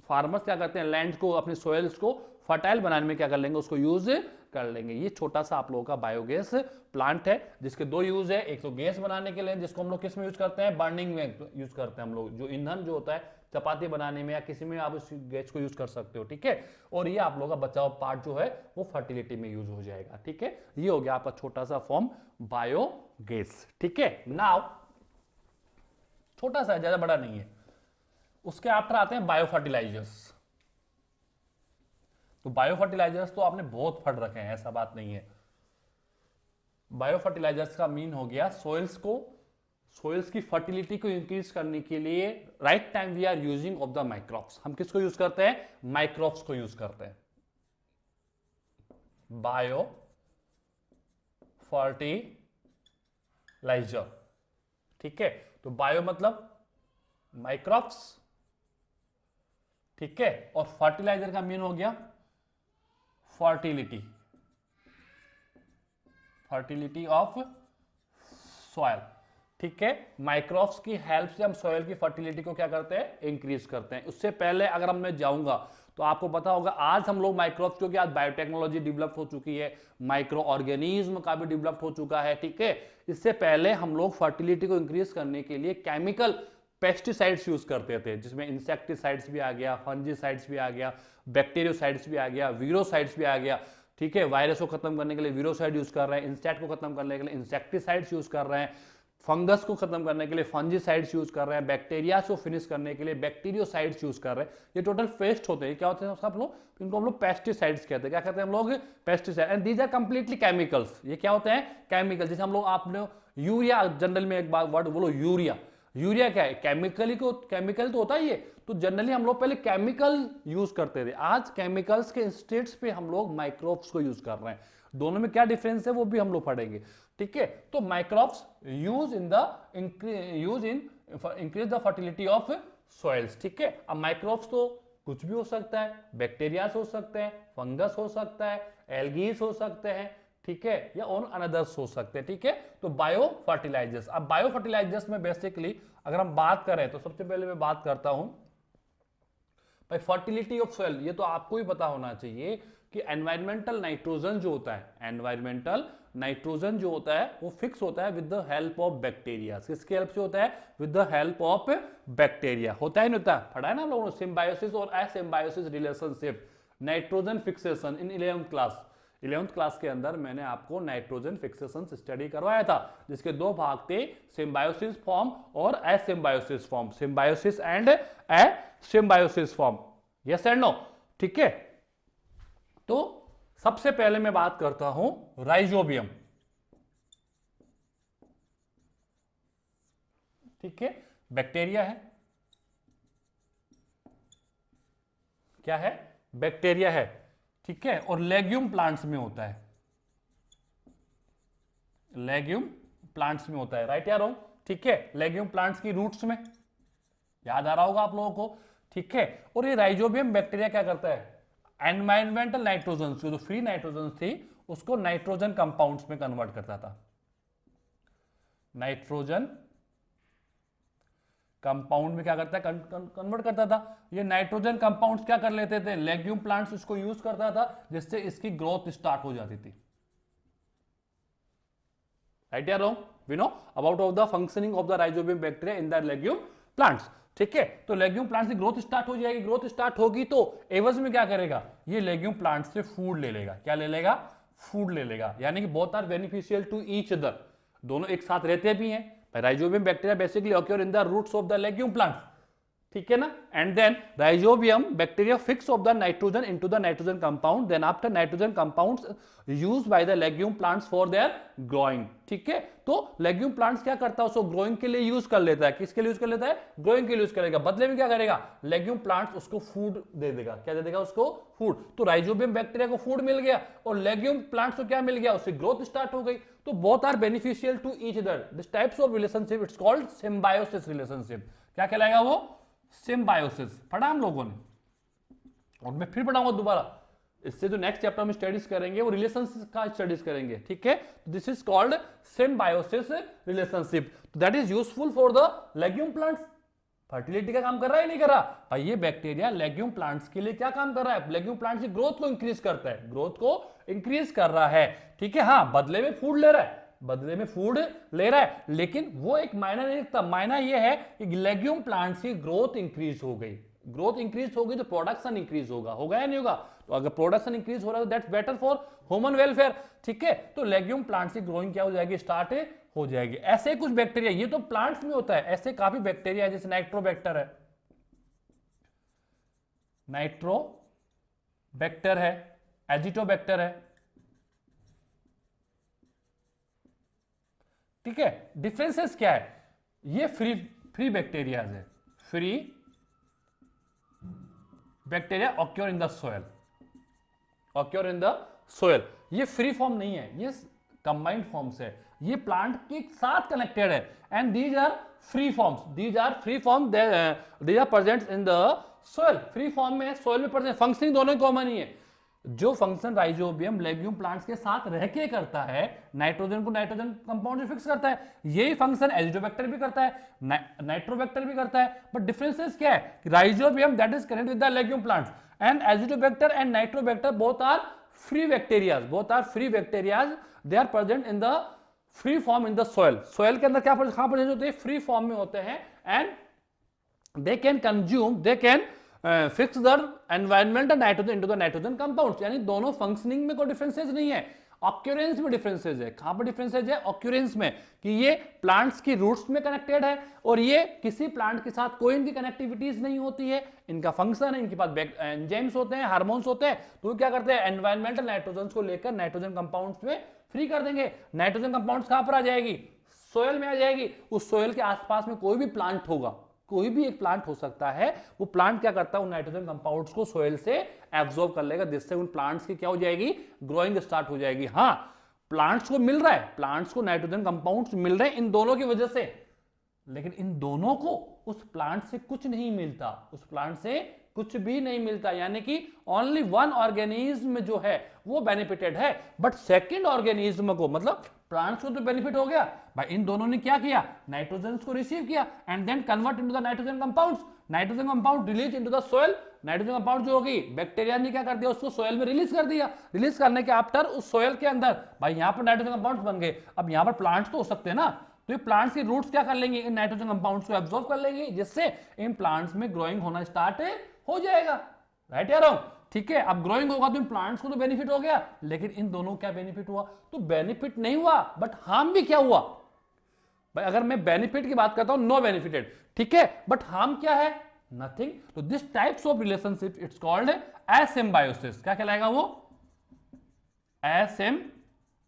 Speaker 1: फार्मर्स क्या करते हैं, लैंड को, अपनी सोइल्स को फर्टाइल बनाने में क्या कर लेंगे, उसको यूज कर लेंगे। ये छोटा सा आप लोगों का बायोगैस प्लांट है, जिसके दो यूज है, एक तो गैस बनाने के लिए, जिसको हम लोग किस में यूज करते हैं, बर्निंग में यूज करते हैं हम लोग, जो ईंधन जो होता है चपाती बनाने में या किसी में आप इस गैस को यूज कर सकते हो, ठीक है। और ये आप लोगों का बचा हुआ पार्ट जो है वो फर्टिलिटी में यूज हो जाएगा, ठीक है। ये हो गया आपका छोटा सा फॉर्म बायोगैस, ठीक है। नाउ छोटा सा, ज्यादा बड़ा नहीं है। उसके आफ्टर आते हैं बायो फर्टिलाइजर्स। तो बायो फर्टिलाइजर्स तो आपने बहुत पढ़ रखे हैं, ऐसा बात नहीं है। बायो फर्टिलाइजर्स का मीन हो गया सोइल्स को, सोइल्स की फर्टिलिटी को इंक्रीज करने के लिए right time we are using of the microbes. हम किसको यूज करते हैं, माइक्रोब्स को यूज करते हैं। बायो फर्टिलाइजर, ठीक है। तो बायो मतलब माइक्रोब्स, ठीक है, और फर्टिलाइजर का मीन हो गया फर्टिलिटी, फर्टिलिटी ऑफ सॉइल, ठीक है। माइक्रोब्स की हेल्प से हम सॉइल की फर्टिलिटी को क्या करते हैं, इंक्रीज करते हैं। उससे पहले अगर हम मैं जाऊंगा तो आपको पता होगा आज हम लोग माइक्रोब्स, क्योंकि आज बायोटेक्नोलॉजी डेवलप हो चुकी है, माइक्रो ऑर्गेनिज्म का भी डेवलप हो चुका है, ठीक है। इससे पहले हम लोग फर्टिलिटी को इंक्रीज करने के लिए केमिकल पेस्टिसाइड्स यूज करते थे, जिसमें इंसेक्टिसाइड्स भी आ गया, फंजीसाइड्स भी आ गया, बैक्टीरियोसाइड्स भी आ गया, वीरोसाइड्स भी आ गया, ठीक है। वायरस को खत्म करने के लिए वीरोसाइड यूज कर रहे हैं, इंसेक्ट को खत्म करने के लिए इंसेक्टिसाइड्स यूज कर रहे हैं, फंगस को खत्म करने के लिए फंजीसाइड्स यूज कर रहे हैं, बैक्टीरिया को फिनिश करने के लिए बैक्टीरियोसाइड्स यूज कर रहे हैं। ये टोटल पेस्ट होते हैं, क्या होते हैं सब लोग, इनको हम लोग पेस्टिसाइड्स कहते हैं। क्या कहते हैं हम लोग, pesticide, and these are completely chemicals. ये क्या होते हैं, केमिकल। जैसे हम लोग, आपने यूरिया, जनरल में एक बार वर्ड बोलो यूरिया, यूरिया क्या है, केमिकली को, केमिकल तो होता ही है। तो जनरली हम लोग पहले केमिकल यूज करते थे, आज केमिकल्स के इंस्टेड्स पे हम लोग माइक्रोब्स को यूज कर रहे हैं। दोनों में क्या डिफरेंस है वो भी हम लोग पढ़ेंगे, ठीक है। तो microbes use in increase the fertility of soils, ठीक है। अब माइक्रोब्स तो कुछ भी हो सकता है, बैक्टीरिया हो सकते हैं, फंगस हो सकता है, एल्गीज हो सकते हैं, ठीक है, या ऑन अनदर्स हो सकते हैं, ठीक है। तो बायो फर्टिलाइजर्स, अब बायो फर्टिलाइजर्स में बेसिकली अगर हम बात करें तो सबसे पहले मैं बात करता हूं भाई फर्टिलिटी ऑफ सॉइल। ये तो आपको ही पता होना चाहिए कि एनवायरमेंटल नाइट्रोजन जो होता है, एनवायरमेंटल नाइट्रोजन जो होता है वो फिक्स होता है with the help of bacteria. किसके हेल्प से होता है? With the help of bacteria. होता है नहीं होता? पढ़ा है ना हम लोगों ने सिम्बायोसिस और asymbiosis relationship, nitrogen fixation in 11th class. 11th class के अंदर मैंने आपको नाइट्रोजन फिक्सेशन स्टडी करवाया था, जिसके दो भाग थे, सिम्बायोसिस फॉर्म और asymbiosis form, symbiosis and asymbiosis form. Yes and no? ठीक है, तो सबसे पहले मैं बात करता हूं राइजोबियम। ठीक है, बैक्टीरिया है, क्या है? बैक्टीरिया है। ठीक है, और लेग्यूम प्लांट्स में होता है, लेग्यूम प्लांट्स में होता है, राइट या रॉन्ग? ठीक है, लेग्यूम प्लांट्स की रूट्स में, याद आ रहा होगा आप लोगों को। ठीक है, और ये राइजोबियम बैक्टीरिया क्या करता है? एनवायरमेंटल नाइट्रोजन, जो फ्री नाइट्रोजन थी उसको नाइट्रोजन कंपाउंड्स में कन्वर्ट करता था, नाइट्रोजन कंपाउंड में क्या करता है? कन्वर्ट करता था। ये नाइट्रोजन कंपाउंड्स क्या कर लेते थे? लेग्यूम प्लांट्स इसको यूज करता था, जिससे इसकी ग्रोथ स्टार्ट हो जाती थी, राइट या wrong? We know about of the functioning of the rhizobium bacteria in the legume plants. ठीक है, तो लेग्यूम प्लांट्स की ग्रोथ स्टार्ट हो जाएगी, ग्रोथ स्टार्ट होगी तो एवज में क्या करेगा? ये लेग्यूम प्लांट से फूड ले लेगा। क्या ले लेगा? फूड ले लेगा, यानी कि both are beneficial to each other, दोनों एक साथ रहते भी हैं। Rhizobium bacteria basically occur in the roots of the legume plants, ठीक है ना? And then rhizobium bacteria fix of the nitrogen into the nitrogen compound, then after nitrogen compounds used by the legume plants for their growing. ठीक है, तो legume plants क्या करता है? उसको ग्रोइंग के लिए यूज कर लेता है। किसके लिए यूज कर लेता है? ग्रोइंग के लिए यूज करेगा। बदले में क्या करेगा? लेग्यूम प्लांट्स उसको फूड दे देगा। क्या दे देगा उसको? फूड। तो राइजोबियम बैक्टीरिया को फूड मिल गया और लेग्यूम प्लांट्स को क्या मिल गया? उससे ग्रोथ स्टार्ट हो गई। तो both are beneficial to each other. This types of relationship it's called symbiosis relationship. क्या कहलाएगा वो? सिम्बायोसिस। पढ़ा हम लोगों ने, और मैं फिर पढ़ाऊंगा दोबारा। इससे जो नेक्स्ट चैप्टर में स्टडीज करेंगे वो रिलेशनशिप का स्टडीज करेंगे। ठीक है, this is called symbiosis relationship. That is useful for the legume plants. Fertility का काम कर रहा है नहीं कर रहा? भाई ये बैक्टीरिया लेग्यूम प्लांट्स के लिए क्या काम कर रहा है? लेग्यूम प्लांट्स की ग्रोथ को इंक्रीज करता है, ग्रोथ को इंक्रीज कर रहा है। ठीक है, हाँ, बदले में फूड ले रहा है, बदले में फूड ले रहा है, लेकिन वो एक मायना नहीं रखता। मायना ये है कि लेग्यूम प्लांट्स की ग्रोथ इंक्रीज हो गई, ग्रोथ इंक्रीज होगी तो प्रोडक्शन इंक्रीज होगा, होगा या नहीं होगा? तो अगर प्रोडक्शन इंक्रीज हो रहा है तो that's better for human welfare. ठीक है, तो लेग्यूम प्लांट्स की ग्रोइंग क्या हो जाएगी? स्टार्ट हो जाएगी। ऐसे कुछ बैक्टीरिया, ये तो प्लांट्स में होता है, ऐसे काफी बैक्टीरिया है, जैसे नाइट्रोबैक्टर है, नाइट्रोबैक्टर है, एजिटोबैक्टर है। ठीक है, डिफरेंसेस क्या है? ये फ्री बैक्टीरिया है, free bacteria occur in the soil, occur in the soil. ये फ्री फॉर्म नहीं है, ये कंबाइंड फॉर्म्स है, ये प्लांट के साथ कनेक्टेड है। And these are free forms, these are free form, these are present in the soil. Free form में, सोयल में प्रेजेंट, फंक्शनिंग दोनों कॉमन ही है। जो फंक्शन राइजोबियम लेग्यूम प्लांट्स के साथ रह के करता है, नाइट्रोजन को नाइट्रोजन कंपाउंड में फिक्स करता है, यही फंक्शन एजिटोबैक्टर भी करता है, नाइट्रोबैक्टर भी करता है। बट डिफरेंसेस क्या है? Rhizobium that is connected with the legume plants, and azotobacter and nitrobacter both are free bacterias, both are free bacterias. They are present in the free form in the soil. Soil के अंदर क्या कहां present होते हैं? Free form में होते हैं। And they can consume, they can fix the environmental nitrogen into the nitrogen compounds. यानी दोनों फंक्शनिंग में कोई डिफरेंसेस नहीं है, ऑक्यूरेंस में डिफरेंसेस है। कहां पर डिफरेंसेस है? ऑक्यूरेंस में, कि ये प्लांट्स की रूट्स में कनेक्टेड है और ये किसी प्लांट के साथ कोई इनकी कनेक्टिविटीज नहीं होती है। इनका फंक्शन है, इनके पास एंजाइम्स होते हैं, हार्मोन्स होते हैं, तो क्या करते हैं? एनवायरमेंटल नाइट्रोजन को लेकर नाइट्रोजन कंपाउंड्स में फ्री कर देंगे। नाइट्रोजन कंपाउंड्स कहां पर आ जाएगी? सोयल में आ जाएगी। उस सोयल के आसपास में कोई भी प्लांट होगा, कोई भी एक प्लांट हो सकता है, वो प्लांट क्या करता है? उन नाइट्रोजन कंपाउंड्स को सोयल से एब्जॉर्ब कर लेगा, जिससे उन प्लांट्स की क्या हो जाएगी? ग्रोइंग स्टार्ट हो जाएगी। हाँ, प्लांट्स को मिल रहा है, प्लांट्स को नाइट्रोजन कंपाउंड्स मिल रहे हैं इन दोनों की वजह से, लेकिन इन दोनों को उस प्लांट से कुछ नहीं मिलता, उस प्लांट से कुछ भी नहीं मिलता। यानी कि ओनली वन ऑर्गेनिज्म जो है वो बेनिफिटेड है, बट सेकेंड ऑर्गेनिज्म को, मतलब प्लांट्स को तो बेनिफिट हो गया भाई। इन दोनों ने क्या किया? नाइट्रोजन को रिसीव किया and then convert into the nitrogen compounds. Nitrogen compound release into the soil, nitrogen compound जो होगी बैक्टीरिया ने क्या कर दिया, उसको सोयल में रिलीज कर दिया, रिलीज करने के आफ्टर उस सोयल के अंदर भाई यहां पर नाइट्रोजन कंपाउंड्स बन गए। अब यहां पर प्लांट्स तो हो सकते हैं ना, तो ये प्लांट्स की रूट्स क्या कर लेंगे, इन नाइट्रोजन कंपाउंड्स को एब्जॉर्ब कर लेंगे, जिससे इन प्लांट्स में ग्रोइंग होना स्टार्ट हो जाएगा। राइट या रॉन्ग? ठीक है, अब ग्रोइंग होगा तो इन प्लांट्स को तो बेनिफिट हो गया, लेकिन इन दोनों क्या बेनिफिट हुआ, तो बेनिफिट नहीं हुआ बट हार्म भी क्या हुआ भाई। अगर मैं बेनिफिट की बात करता हूं, नो बेनिफिटेड, ठीक है, बट हार्म क्या है, नथिंग। तो this types of relationship it's called asymbiosis. क्या कहलाएगा वो, एसिम्बायोसिस।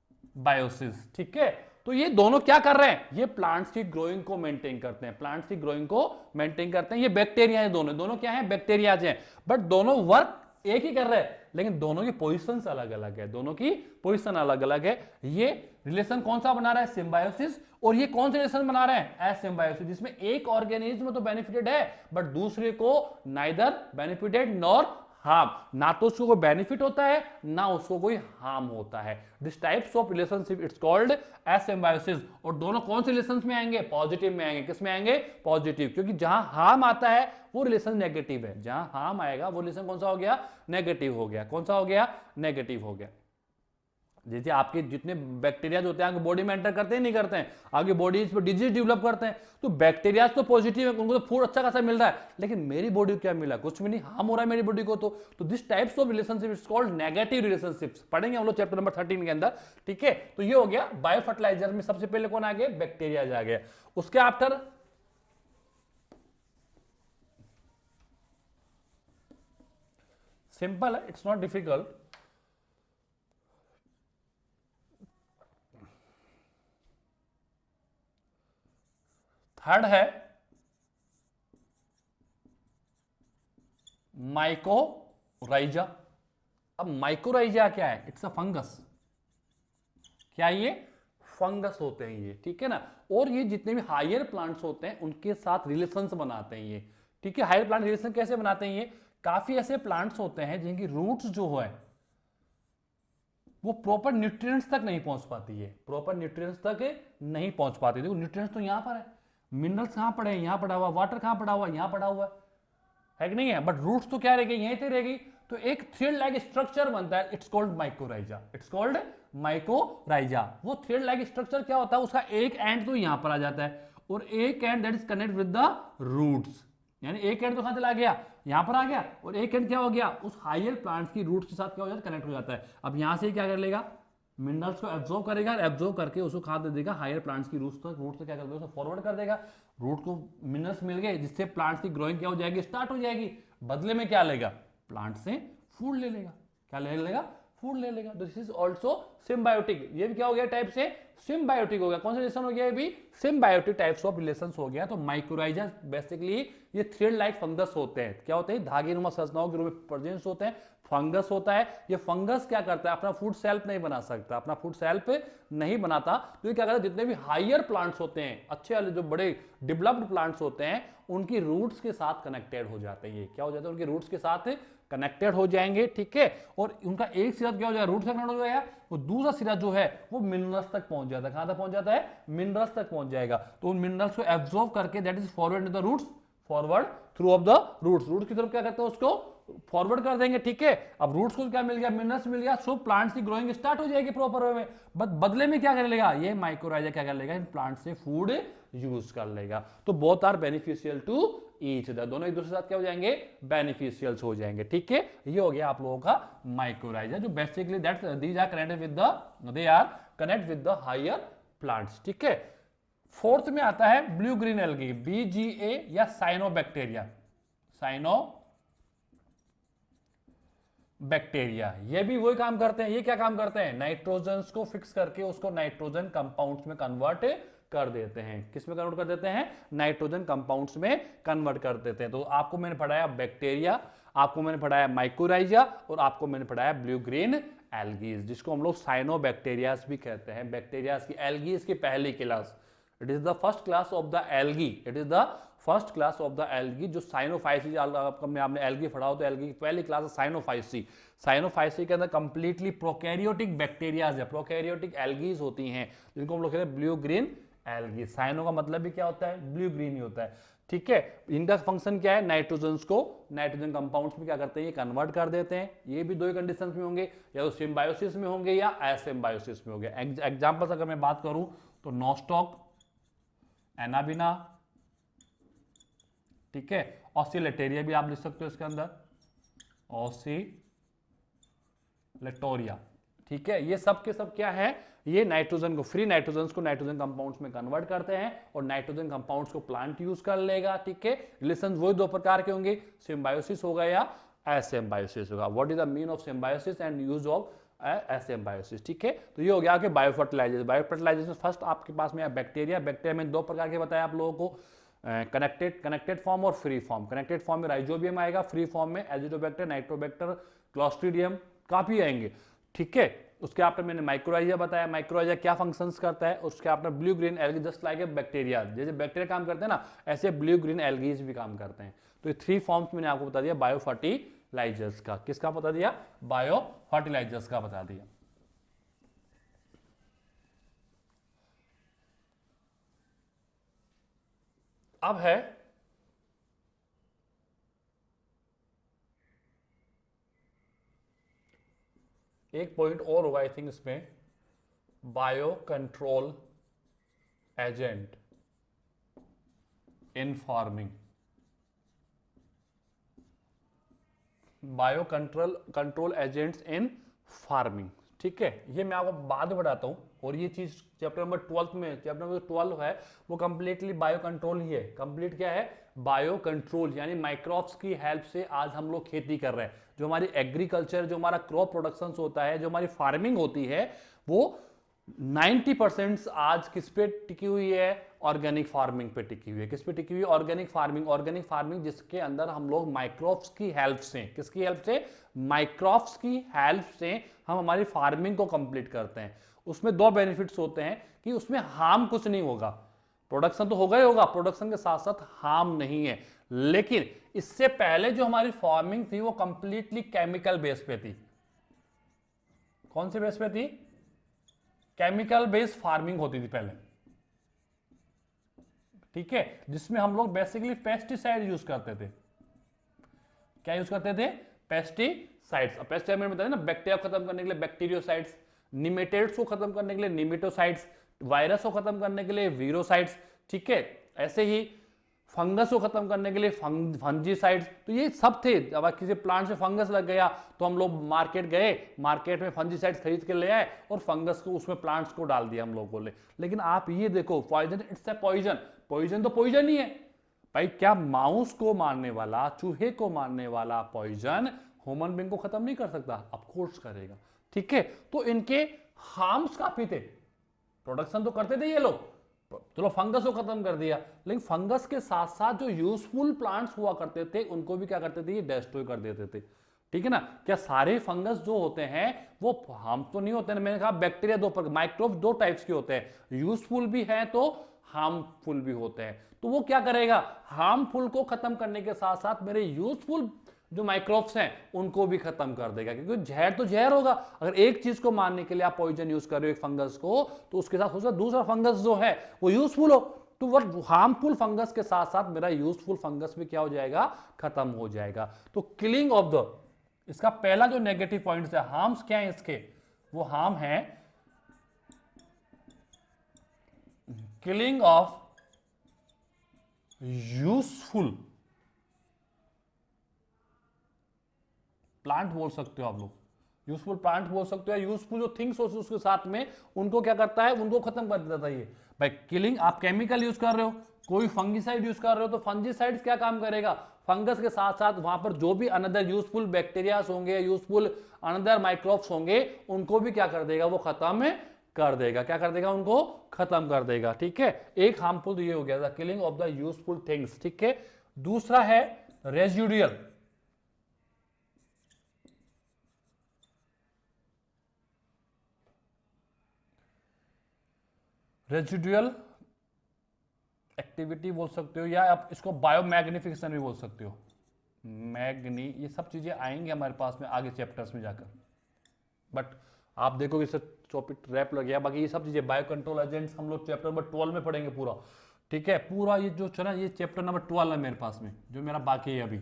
Speaker 1: ठीक है, तो ये दोनों क्या कर रहे हैं, ये प्लांट्स की ग्रोइंग को मेंटेन करते हैं, प्लांट्स की ग्रोइंग को मेंटेन करते हैं। ये बैक्टीरिया है, दोनों दोनों क्या है, बैक्टीरियाज हैं, बट दोनों वर्क एक ही कर रहे हैं, लेकिन दोनों की पोजीशंस अलग अलग है, दोनों की पोजीशन अलग अलग है। ये रिलेशन कौन सा बना रहा है, सिम्बायोसिस, और ये कौन से रिलेशन बना रहे हैं, एसिम्बायोसिस, जिसमें एक ऑर्गेनिज्म तो बेनिफिटेड है बट दूसरे को नाइदर बेनिफिटेड नॉर हार्म, ना तो उसको कोई बेनिफिट होता है ना उसको कोई हार्म होता है। This types of relationship it's called asymbiosis. और दोनों कौन से रिलेशंस में आएंगे, पॉजिटिव में आएंगे। किस में आएंगे, पॉजिटिव, क्योंकि जहां हार्म आता है वो रिलेशन नेगेटिव है, जहां हार्म आएगा वो रिलेशन कौन सा हो गया, नेगेटिव हो गया। कौन सा हो गया, नेगेटिव हो गया। जैसे आपके जितने बैक्टीरिया होते हैं आगे बॉडी में एंटर करते हैं नहीं करते हैं, आगे बॉडी पर डिजीज डेवलप करते हैं, तो बैक्टीरिया तो पॉजिटिव है, उनको तो फूड अच्छा खासा मिल रहा है, लेकिन मेरी बॉडी को क्या मिला, कुछ भी नहीं, हार्म हो रहा है मेरी बॉडी को। तो this types of relationship it's called negative relationships, पढ़ेंगे हम लोग चैप्टर नंबर 13 के अंदर। ठीक है, तो ये हो गया बायो फर्टिलाइजर में सबसे पहले कौन आ गया, बैक्टीरिया आ गया। उसके आफ्टर सिंपल है, इट्स नॉट डिफिकल्ट। थर्ड है माइकोराइजा। अब माइकोराइजा क्या है, इट्स अ फंगस। क्या ये फंगस होते हैं ये, ठीक है ना। और ये जितने भी हायर प्लांट्स होते हैं उनके साथ रिलेशंस बनाते हैं ये। ठीक है, हायर प्लांट रिलेशन कैसे बनाते हैं ये, काफी ऐसे प्लांट्स होते हैं जिनकी रूट्स जो है वो प्रॉपर न्यूट्रिएंट्स तक नहीं पहुंच पाती है, प्रॉपर न्यूट्रिएंट्स तक नहीं पहुंच पाती। देखो न्यूट्रिएंट्स तो यहां पर है, मिनरल्स कहां पड़े हैं, यहां पड़ा हुआ, वाटर कहां पड़ा हुआ, यहां पड़ा हुआ है कि नहीं है, बट रूट्स तो क्या रहेगी, यहीं पे रहेगी। तो एक थ्रेड लाइक स्ट्रक्चर बनता है, it's called mycorrhiza, it's called mycorrhiza. वो थ्रेड लाइक स्ट्रक्चर क्या होता है, उसका एक एंड तो यहां पर आ जाता है और एक end that is connect with the roots, यानी एक एंड तो कहां चला गया, यहां पर आ गया, और एक एंड क्या हो गया, उस हायर प्लांट्स की रूट्स के साथ क्या हो जाता है, कनेक्ट हो जाता है। अब यहां से क्या कर लेगा, मिनरल्स को एब्जॉर्ब करेगा, एब्जॉर्ब करके उसको खाद दे देगा हायर प्लांट्स की रूट्स तक, रूट से क्या कर देगा, उसको फॉरवर्ड कर देगा, रूट को मिनरल्स मिल गए जिससे प्लांट्स की ग्रोइंग क्या हो जाएगी, स्टार्ट हो जाएगी। बदले में क्या लेगा, प्लांट से फूड ले लेगा, क्या ले लेगा, फूड ले लेगा। दिस इज ऑल्सो सिम्बायोटिक, ये भी क्या हो गया, टाइप से सिम्बायोटिक हो गया। कौन सा रिलेशन हो गया, ये भी सिम्बायोटिक टाइप्स ऑफ रिलेशंस हो गया। तो माइकोराइजा बेसिकली ये थ्रेड लाइक फंगस होते हैं, क्या होते हैं, धागेनुमा संरचनाओं के रूप में प्रेजेंस होते हैं, फंगस होता है। ये फंगस क्या करता है, अपना फूड सेल्फ नहीं बना सकता, अपना फूड सेल्फ नहीं बनाता, तो ये क्या करता है, जितने भी हायर प्लांट्स होते हैं, अच्छे वाले जो बड़े डेवलप्ड प्लांट्स होते हैं, उनकी रूट्स के साथ कनेक्टेड हो जाते हैं। ये क्या हो जाता है, उनके रूट्स के साथ कनेक्टेड हो जाएंगे, ठीक है, और उनका एक सिरा क्या हो जाएगा, रूट से कनेक्ट हो जाएगा, और दूसरा सिरा जो है वो मिनरल्स तक पहुंच जाता है। कहां तक पहुंच जाता है, मिनरल्स तक पहुंच जाएगा। तो उन मिनरल्स को एब्जॉर्ब करके that is forward in the roots, forward through of the roots, root की तरफ क्या करते हैं, उसको फॉरवर्ड कर देंगे। ठीक है, अब रूट्स को क्या मिल गया, मिनरल्स मिल गया, सो प्लांट्स की ग्रोइंग स्टार्ट हो जाएगी प्रॉपर वे में। बदले में क्या कर लेगा, ये माइकोराइजा क्या कर लेगा, इन प्लांट से फूड यूज कर लेगा। तो both are beneficial to each other, दोनों एक दूसरे के साथ क्या हो जाएंगे, बेनिफिशियल्स हो जाएंगे। ठीक है, ये हो गया आप लोगों का माइकोराइजा, जो basically that these are connected with the, they are connect with the higher plants. ठीक है, फोर्थ में आता है ब्लू ग्रीन एल्गी, BGA या साइनोबैक्टीरिया, बैक्टीरिया। ये भी वही काम करते हैं। ये क्या काम करते हैं, नाइट्रोजन को फिक्स करके उसको नाइट्रोजन कंपाउंड्स में कन्वर्ट कर देते हैं। किस में कन्वर्ट कर देते हैं, नाइट्रोजन कंपाउंड्स में कन्वर्ट कर देते हैं। तो आपको मैंने पढ़ाया बैक्टीरिया, आपको मैंने पढ़ाया माइकोराइजा, और आपको मैंने पढ़ाया ब्लू ग्रीन एल्गीज, जिसको हम लोग साइनोबैक्टीरियाज भी कहते हैं। बैक्टीरियाज की, एल्गीज की पहली class, it is the first class of the algae, it is the first class of the algae. जो साइनोफाइसी, आपने एल्गी पढ़ा हो तो एल्गी की पहली क्लास है साइनोफाइसी। साइनोफाइसी के अंदर कंप्लीटली प्रोकैरियोटिक बैक्टीरियाज है, प्रोकैरियोटिक एल्गीज होती हैं, जिनको हम लोग कहते हैं ब्लू ग्रीन एल्गी। साइनो का मतलब भी क्या होता है, ब्लू ग्रीन ही होता है। ठीक है। इनका फंक्शन क्या है, नाइट्रोजन को नाइट्रोजन कंपाउंड्स में क्या करते हैं, ये कन्वर्ट कर देते हैं। ये भी दो ही कंडीशन में होंगे, या तो सिम्बायोसिस में होंगे या एसिम्बायोसिस में होंगे। एग्जांपल्स अगर मैं बात करूं तो नोस्टॉक, एनाबिना, ठीक है, ऑसिलेटेरिया भी आप लिख सकते हो इसके अंदर, ऑसिलेटोरिया, ठीक है। ये सब के सब क्या है, ये नाइट्रोजन को, फ्री नाइट्रोजन को नाइट्रोजन कंपाउंड्स में कन्वर्ट करते हैं और नाइट्रोजन कंपाउंड्स को प्लांट यूज कर लेगा, ठीक है। रिलेशन वही दो प्रकार के होंगे, सिम्बायोसिस होगा या एसिम्बायोसिस होगा। What is the mean of symbiosis and use of asymbiosis, ठीक है। तो ये हो गया कि बायोफर्टिलाइजर। बायोफर्टिलाइजेशन फर्स्ट आपके पास में बैक्टीरिया, बैक्टीरिया में दो प्रकार के बताया आप लोगों को, कनेक्टेड फॉर्म और फ्री फॉर्म। कनेक्टेड फॉर्म में राइजोबियम आएगा, फ्री फॉर्म में एजिडोबैक्टर, नाइट्रोबैक्टर, क्लॉस्ट्रीडियम, काफी आएंगे, ठीक है। उसके आफ्टर मैंने माइक्रोराइजा बताया, माइक्रोराइजा क्या फंक्शंस करता है। उसके after blue green algae, just like a bacteria, जैसे बैक्टीरिया काम करते हैं ना, ऐसे ब्लू ग्रीन एल्गीज भी काम करते हैं। तो ये थ्री फॉर्म्स मैंने आपको बता दिया बायो फर्टिलाइजर्स का। किसका बता दिया, बायो फर्टिलाइजर्स का बता दिया। अब है एक पॉइंट और होगा आई थिंक इसमें, bio control agent in farming. Bio control agents in farming, ठीक है। ये मैं आपको बाद में बताता हूं, और ये चीज चैप्टर नंबर 12 में, चैप्टर नंबर 12 है वो कंप्लीटली बायो कंट्रोल ही है। कंप्लीट क्या है, बायो कंट्रोल, यानी माइक्रोब्स की हेल्प से आज हम लोग खेती कर रहे हैं। जो हमारी एग्रीकल्चर, जो हमारा क्रॉप प्रोडक्शन होता है, जो हमारी फार्मिंग होती है, वो 90% आज किस पे टिकी हुई है, ऑर्गेनिक फार्मिंग पे टिकी हुई है। किस पे टिकी हुई है, ऑर्गेनिक फार्मिंग। ऑर्गेनिक फार्मिंग जिसके अंदर हम लोग माइक्रोब्स की हेल्प से, किसकी हेल्प से, माइक्रोब्स की हेल्प से हम हमारी फार्मिंग को कंप्लीट करते हैं। उसमें दो बेनिफिट्स होते हैं कि उसमें हार्म कुछ नहीं होगा, प्रोडक्शन तो होगा ही होगा, प्रोडक्शन के साथ साथ हार्म नहीं है। लेकिन इससे पहले जो हमारी फार्मिंग थी वो कंप्लीटली केमिकल बेस पे थी। कौन से बेस पे थी, केमिकल बेस्ड फार्मिंग होती थी पहले, ठीक है, जिसमें हम लोग बेसिकली पेस्टिसाइड यूज करते थे। क्या यूज करते थे, पेस्टिसाइड्स। पेस्टिसाइड में बताया ना, बैक्टीरिया को खत्म करने के लिए बैक्टीरियोसाइड्स, निमेटोड्स को खत्म करने के लिए निमेटोसाइड्स, वायरस को खत्म करने के लिए वीरोसाइड्स, ठीक है। ऐसे ही फंगस को खत्म करने के लिए फंजीसाइड्स। तो ये सब थे। अब किसी प्लांट से फंगस लग गया तो हम लोग मार्केट गए, मार्केट में फंजीसाइड्स खरीद के ले आए और फंगस को उसमें प्लांट्स को डाल दिया हम लोगों ने। लेकिन आप ये देखो, poison, it's a poison. Poison तो पॉइजन ही है भाई। क्या माउस को मारने वाला, चूहे को मारने वाला पॉइजन ह्यूमन बीइंग को खत्म नहीं कर सकता? ऑफ कोर्स करेगा, ठीक है। तो इनके हार्म्स काफी थे, प्रोडक्शन तो करते थे ये लोग, चलो फंगस को खत्म कर दिया, लेकिन फंगस के साथ साथ जो यूजफुल प्लांट्स हुआ करते थे उनको भी क्या करते थे, ये डिस्ट्रॉय कर देते थे, ठीक है ना। क्या सारे फंगस जो होते हैं वो हार्म तो नहीं होते ना? मैंने कहा बैक्टीरिया दो पर, माइक्रोब दो टाइप्स के होते हैं, यूजफुल भी है तो हार्मफुल भी होते हैं। तो वो क्या करेगा, हार्मफुल को खत्म करने के साथ साथ मेरे यूजफुल जो माइक्रोब्स हैं उनको भी खत्म कर देगा, क्योंकि जहर तो जहर होगा। अगर एक चीज को मारने के लिए आप पॉइजन यूज कर रहे हो, एक फंगस को, तो उसके साथ हो सकता दूसरा फंगस जो है वो यूजफुल हो, तो वो हार्मफुल फंगस के साथ साथ मेरा यूजफुल फंगस भी क्या हो जाएगा, खत्म हो जाएगा। तो किलिंग ऑफ द, इसका पहला जो नेगेटिव पॉइंट है, हार्म्स क्या है इसके, वो हार्म है किलिंग ऑफ यूजफुल प्लांट बोल सकते हो आप लोग, यूजफुल प्लांट बोल सकते हो, यूजफुल जो थिंग्स होती है उसके साथ में उनको क्या करता है, उनको खत्म कर देता है ये भाई। किलिंग, आप केमिकल यूज कर रहे हो, कोई फंगीसाइड यूज कर रहे हो, तो फंजीसाइड क्या काम करेगा, फंगस के साथ साथ वहां पर जो भी अनदर यूजफुल बैक्टीरियाज होंगे, यूजफुल अनदर माइक्रोब्स होंगे, उनको भी क्या कर देगा, वो खत्म कर देगा। क्या कर देगा, उनको खत्म कर देगा, ठीक है। एक हार्मफुल ये हो गया, killing of the useful things, ठीक है। दूसरा है रेजिडुअल। रेजिडुअल एक्टिविटी बोल सकते हो, या आप इसको बायोमैग्निफिकेशन भी बोल सकते हो, मैग्नी, ये सब चीजें आएंगे हमारे पास में आगे चैप्टर्स में जाकर, बट आप देखोगे इससे टॉपिक रैप लग गया। बाकी ये सब चीजें बायो कंट्रोल एजेंट्स हम लोग चैप्टर नंबर 12 में पढ़ेंगे पूरा, ठीक है, पूरा ये जो चला ये चैप्टर नंबर 12 है मेरे पास में, जो मेरा बाकी है अभी।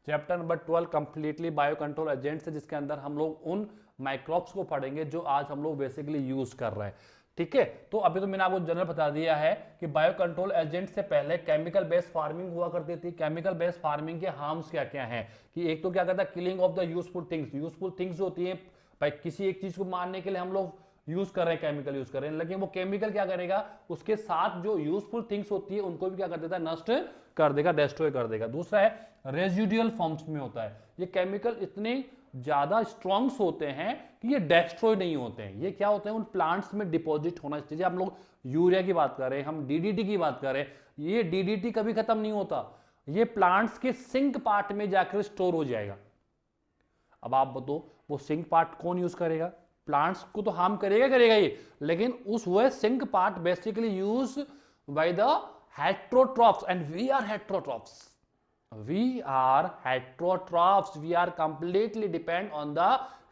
Speaker 1: Chapter number 12 completely bio control agents है, जिसके अंदर हम लोग उन माइक्रोब्स को पढ़ेंगे जो आज हम लोग बेसिकली यूज कर रहे हैं। ठीक है, तो अभी तो मैंने आपको जनरल बता दिया है कि बायो कंट्रोल एजेंट से पहले केमिकल बेस्ड फार्मिंग हुआ करती थी। केमिकल बेस्ड फार्मिंग के हार्म्स क्या क्या हैं, कि एक तो क्या कहता है killing of the useful things. Useful things होती है भाई, किसी एक चीज को मारने के लिए हम लोग यूज कर रहे हैं, केमिकल यूज कर रहे हैं, लेकिन वो केमिकल क्या करेगा, उसके साथ जो यूजफुल थिंग्स होती है उनको भी क्या कर देता है, नष्ट कर देगा, डिस्ट्रॉय कर देगा। दूसरा है रेजिडुअल फॉर्म्स में होता है, ये केमिकल इतने ज्यादा स्ट्रॉन्ग्स होते हैं कि ये डिस्ट्रॉय नहीं होते हैं। ये क्या होते हैं, उन प्लांट्स में डिपॉजिट होना चाहिए। हम लोग यूरिया की बात करें, हम डीडीटी की बात करें, ये डीडीटी कभी खत्म नहीं होता, ये प्लांट्स के सिंक पार्ट में जाकर स्टोर हो जाएगा। अब आप बताओ वो सिंक पार्ट कौन यूज करेगा, प्लांट्स को तो हार्म करेगा ये, लेकिन उस वो sink part basically use by the heterotrophs, and we are heterotrophs, we are completely depend on the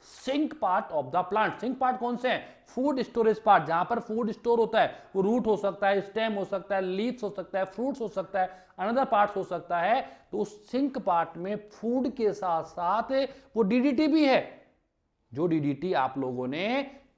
Speaker 1: sink part of the plant। Sink part कौन से हैं, फूड स्टोरेज पार्ट, जहां पर फूड स्टोर होता है, वो रूट हो सकता है, स्टेम हो सकता है, लीव्स हो सकता है, फ्रूट्स हो सकता है, अनदर पार्ट हो सकता है। तो उस सिंक पार्ट में फूड के साथ साथ वो डीडीटी भी है, जो डीडीटी आप लोगों ने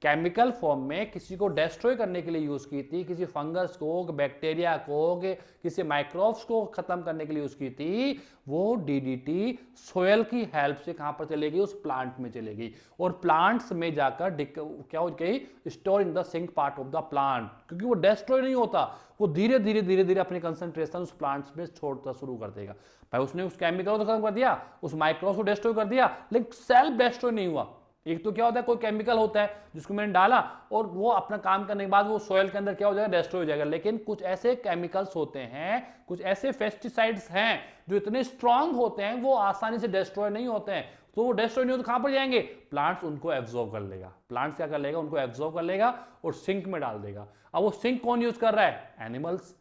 Speaker 1: केमिकल फॉर्म में किसी को डिस्ट्रॉय करने के लिए यूज की थी, किसी फंगस को, बैक्टीरिया को, किसी माइक्रोब्स को खत्म करने के लिए यूज की थी, वो डीडीटी सोयल की हेल्प से कहां पर चलेगी, उस प्लांट में चलेगी, और प्लांट्स में जाकर क्या हो गई, store in the sink part of the plant, क्योंकि वो डिस्ट्रॉय नहीं होता, वो धीरे धीरे अपनी कंसंट्रेशन उस प्लांट्स में छोड़ना शुरू कर देगा। भाई उसने उस केमिकल को खत्म कर दिया, उस माइक्रोब्स को डिस्ट्रॉय कर दिया, लेकिन सेल्फ डिस्ट्रॉय नहीं हुआ। एक तो क्या होता है, कोई केमिकल होता है जिसको मैंने डाला और वो अपना काम करने के बाद वो सॉइल के अंदर क्या हो जाएगा, डिस्ट्रॉय हो जाएगा। लेकिन कुछ ऐसे केमिकल्स होते हैं, कुछ ऐसे पेस्टिसाइड्स हैं जो इतने स्ट्रांग होते हैं, वो आसानी से डिस्ट्रॉय नहीं होते हैं। तो वो डिस्ट्रॉय नहीं हो तो कहां पर जाएंगे, प्लांट्स उनको एब्जॉर्ब कर लेगा। प्लांट्स क्या कर लेगा, उनको एब्जॉर्ब कर लेगा और सिंक में डाल देगा। अब वो सिंक कौन यूज कर रहा है, एनिमल्स।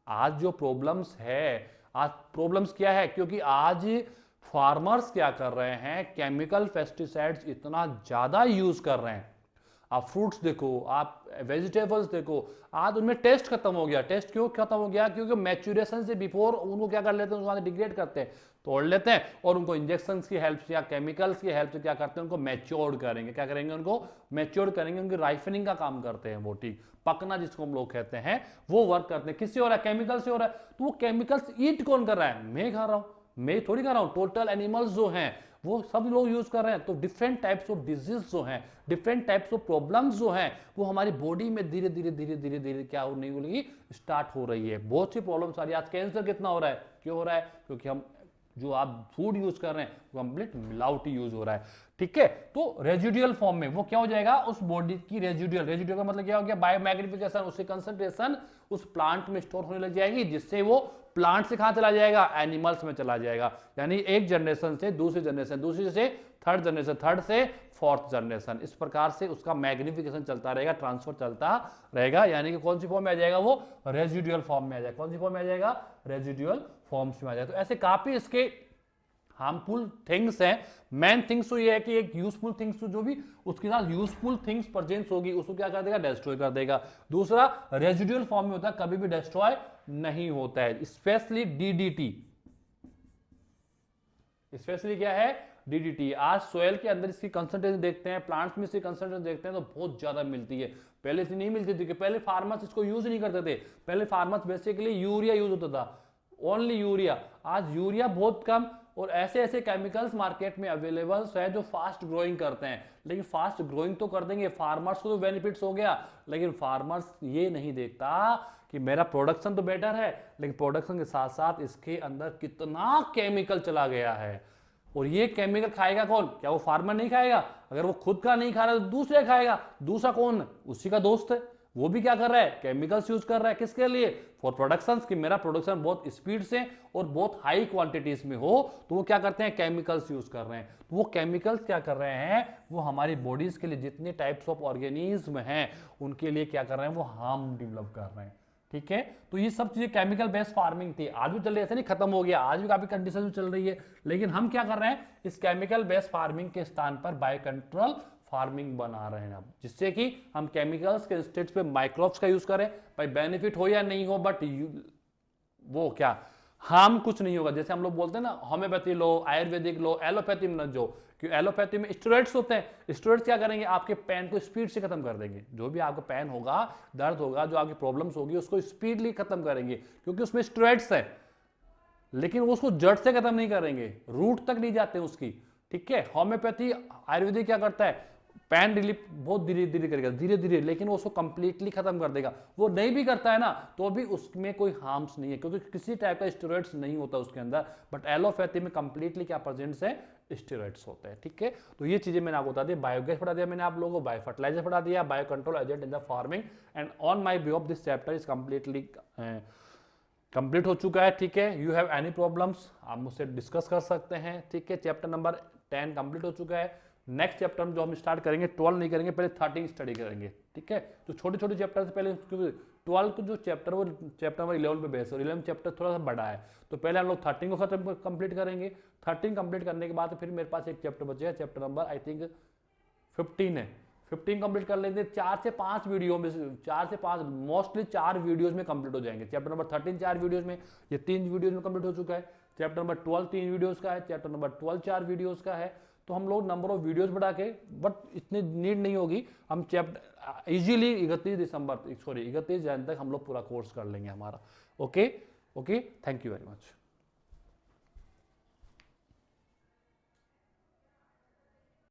Speaker 1: आज जो प्रॉब्लम्स है, आज प्रॉब्लम्स क्या है, क्योंकि आज फार्मर्स क्या कर रहे हैं, केमिकल पेस्टिसाइड्स इतना ज्यादा यूज कर रहे हैं। आप फ्रूट्स देखो, आप वेजिटेबल्स देखो, आज उनमें टेस्ट खत्म हो गया। टेस्ट क्यों खत्म हो गया, क्योंकि मैच्योरेशन से बिफोर उनको क्या कर लेते हैं, उनको डिग्रेड करते हैं, तोड़ लेते हैं, और उनको इंजेक्शन की हेल्प से या केमिकल्स की हेल्प से क्या करते हैं, उनको मैच्योर्ड करेंगे। क्या करेंगे, उनको मैच्योर्ड करेंगे, उनकी राइफनिंग का काम करते हैं। वो ठीक पकना जिसको हम लोग कहते हैं, वो वर्क करते हैं। किससे हो रहा है, केमिकल से हो रहा है। तो वो केमिकल्स ईट कौन कर रहा है, मैं खा रहा हूं, मैं थोड़ी कर रहा हूं, टोटल एनिमल्स जो हैं वो सब लोग यूज कर रहे हैं। तो डिफरेंट टाइप्स ऑफ डिजीज जो हैं, डिफरेंट टाइप्स ऑफ प्रॉब्लम्स जो हैं, वो हमारी बॉडी में धीरे धीरे क्या नहीं हो रही, स्टार्ट हो रही है। बहुत सी प्रॉब्लम्स आ रही है। आज कैंसर कितना हो रहा है, क्यों हो रहा है, क्योंकि हम जो आप फूड यूज कर रहे हैं वो कंप्लीट मिलावटी यूज हो रहा है। ठीक है, तो रेजिडुअल फॉर्म में वो क्या हो जाएगा, उस बॉडी की रेजिडुअल का मतलब क्या हो गया, बायोमैग्निफिकेशन, उसकी कंसंट्रेशन उस प्लांट में स्टोर होने लग जाएगी, जिससे वो प्लांट से कहां चला जाएगा, एनिमल्स में चला जाएगा। यानी एक जनरेशन से दूसरी जनरेशन, दूसरी से थर्ड जनरेशन, थर्ड से फोर्थ जनरेशन, इस प्रकार से उसका मैग्निफिकेशन चलता रहेगा, ट्रांसफर चलता रहेगा। यानी कि कौन सी फॉर्म में आ जाएगा, वो रेजिडुअल फॉर्म में आ जाएगा। कौन सी फॉर्म में आ जाएगा, रेजिडुअल फॉर्म्स में आ जाएगा। तो ऐसे काफी इसके हार्मफुल थिंग्स हैं। मेन थिंग्स तो ये है कि एक यूजफुल थिंग्स तो जो भी उसके साथ यूजफुल थिंग्स प्रेजेंस होगी उसको क्या कर देगा, डिस्ट्रॉय कर देगा। दूसरा रेजिडुअल फॉर्म में होता है, कभी भी डिस्ट्रॉय नहीं होता है। स्पेशली डीडीटी, स्पेशली क्या है, डीडीटी। आज सोयल के अंदर इसकी कंसंट्रेशन देखते हैं, प्लांट्स में इसकी कंसंट्रेशन देखते हैं तो बहुत ज्यादा मिलती है। पहले इतनी नहीं मिलती थी, कि पहले फार्मर्स इसको यूज नहीं करते थे। पहले फार्मर्स बेसिकली यूरिया यूज होता था, ओनली यूरिया। आज यूरिया बहुत कम, और ऐसे ऐसे केमिकल्स मार्केट में अवेलेबल है जो फास्ट ग्रोइंग करते हैं। लेकिन फास्ट ग्रोइंग तो कर देंगे, फार्मर्स को तो बेनिफिट्स हो गया, लेकिन फार्मर्स ये नहीं देखता कि मेरा प्रोडक्शन तो बेटर है, लेकिन प्रोडक्शन के साथ साथ इसके अंदर कितना केमिकल चला गया है। और ये केमिकल खाएगा कौन, क्या वो फार्मर नहीं खाएगा? अगर वो खुद का नहीं खा रहा तो दूसरे खाएगा। दूसरा कौन, उसी का दोस्त है, वो भी क्या कर रहा है, केमिकल्स यूज कर रहा है। किसके लिए, फॉर प्रोडक्शन, कि मेरा प्रोडक्शन बहुत स्पीड से और बहुत हाई क्वांटिटीज में हो, तो वो क्या करते हैं, केमिकल्स यूज कर रहे हैं। तो वो केमिकल्स क्या कर रहे हैं, वो हमारी बॉडीज के लिए जितने टाइप्स ऑफ ऑर्गेनिज्म हैं उनके लिए क्या कर रहे हैं, वो हार्म डेवलप कर रहे हैं। ठीक है, तो ये सब चीजें केमिकल बेस्ड फार्मिंग थी, आज भी चल रही है, ऐसे नहीं खत्म हो गया, आज भी काफी कंडीशन चल रही है। लेकिन हम क्या कर रहे हैं, इस केमिकल बेस्ड फार्मिंग के स्थान पर बायो कंट्रोल फार्मिंग बना रहे हैं अब, जिससे कि हम केमिकल्स के स्टेट्स पे माइक्रोब्स का यूज करें। भाई बेनिफिट हो या नहीं हो, बट वो क्या हार्म कुछ नहीं होगा। जैसे हम लोग बोलते हैं ना होम्योपैथी लो, आयुर्वेदिक लो, एलोपैथी में न जो, कि एलोपैथी में स्टेरॉइड्स होते हैं, स्टेरॉइड्स क्या करेंगे आपके पेन को स्पीड से खत्म कर देंगे। जो भी आपका पेन होगा, दर्द होगा, जो आपकी प्रॉब्लम्स होगी उसको स्पीडली खत्म करेंगे क्योंकि उसमें स्टेरॉइड्स है। लेकिन वो उसको जड़ से खत्म नहीं करेंगे, रूट तक नहीं जाते उसकी। ठीक है, होम्योपैथी आयुर्वेदिक क्या करता है, पेन रिलीफ बहुत धीरे धीरे करेगा, धीरे धीरे, लेकिन वो उसको कंप्लीटली खत्म कर देगा। वो नहीं भी करता है ना तो भी उसमें कोई हार्म्स नहीं है क्योंकि किसी टाइप का स्टेरॉइड्स नहीं होता उसके अंदर। बट एलोपैथी में कंप्लीटली क्या प्रेजेंट्स है, स्टेरॉइड्स होते हैं। ठीक है, तो ये चीजें मैंने आपको बता दी। बायोगैस पढ़ा दिया मैंने आप लोगों को, बायो फर्टिलाइजर पढ़ा दिया, bio control agent in the farming, and on my view of this chapter is completely complete हो चुका है। ठीक है, यू हैव एनी प्रॉब्लम्स आप मुझसे डिस्कस कर सकते हैं। ठीक है, चैप्टर नंबर 10 कंप्लीट हो चुका है। नेक्स्ट चैप्टर में जो हम स्टार्ट करेंगे 12 नहीं करेंगे, पहले 13 स्टडी करेंगे। ठीक है, जो छोटे छोटे चैप्टर से पहले, क्योंकि 12 को जो चैप्टर वो चैप्टर नंबर 11 पे बेस है, 11 चैप्टर थोड़ा सा बड़ा है, तो पहले हम लोग 13 को खत्म कंप्लीट करेंगे। 13 कंप्लीट करने के बाद फिर मेरे पास एक चैप्टर बचेगा, चैप्टर नंबर आई थिंक 15 है, 15 कंप्लीट कर लेंगे। 4 से 5 वीडियो में, 4 से 5 मोस्टली 4 वीडियोस में कंप्लीट हो जाएंगे। चैप्टर नंबर 13 4 वीडियोस में, ये 3 वीडियोस में कंप्लीट हो चुका है। चैप्टर नंबर 12 3 वीडियोस का है, चैप्टर नंबर 12 4 वीडियोस का है। तो हम लोग नंबर ऑफ वीडियोस बढ़ा के, बट इतनी नीड नहीं होगी, हम चैप्टर इजीली 31 जनवरी तक हम लोग पूरा कोर्स कर लेंगे हमारा। Okay, thank you very much.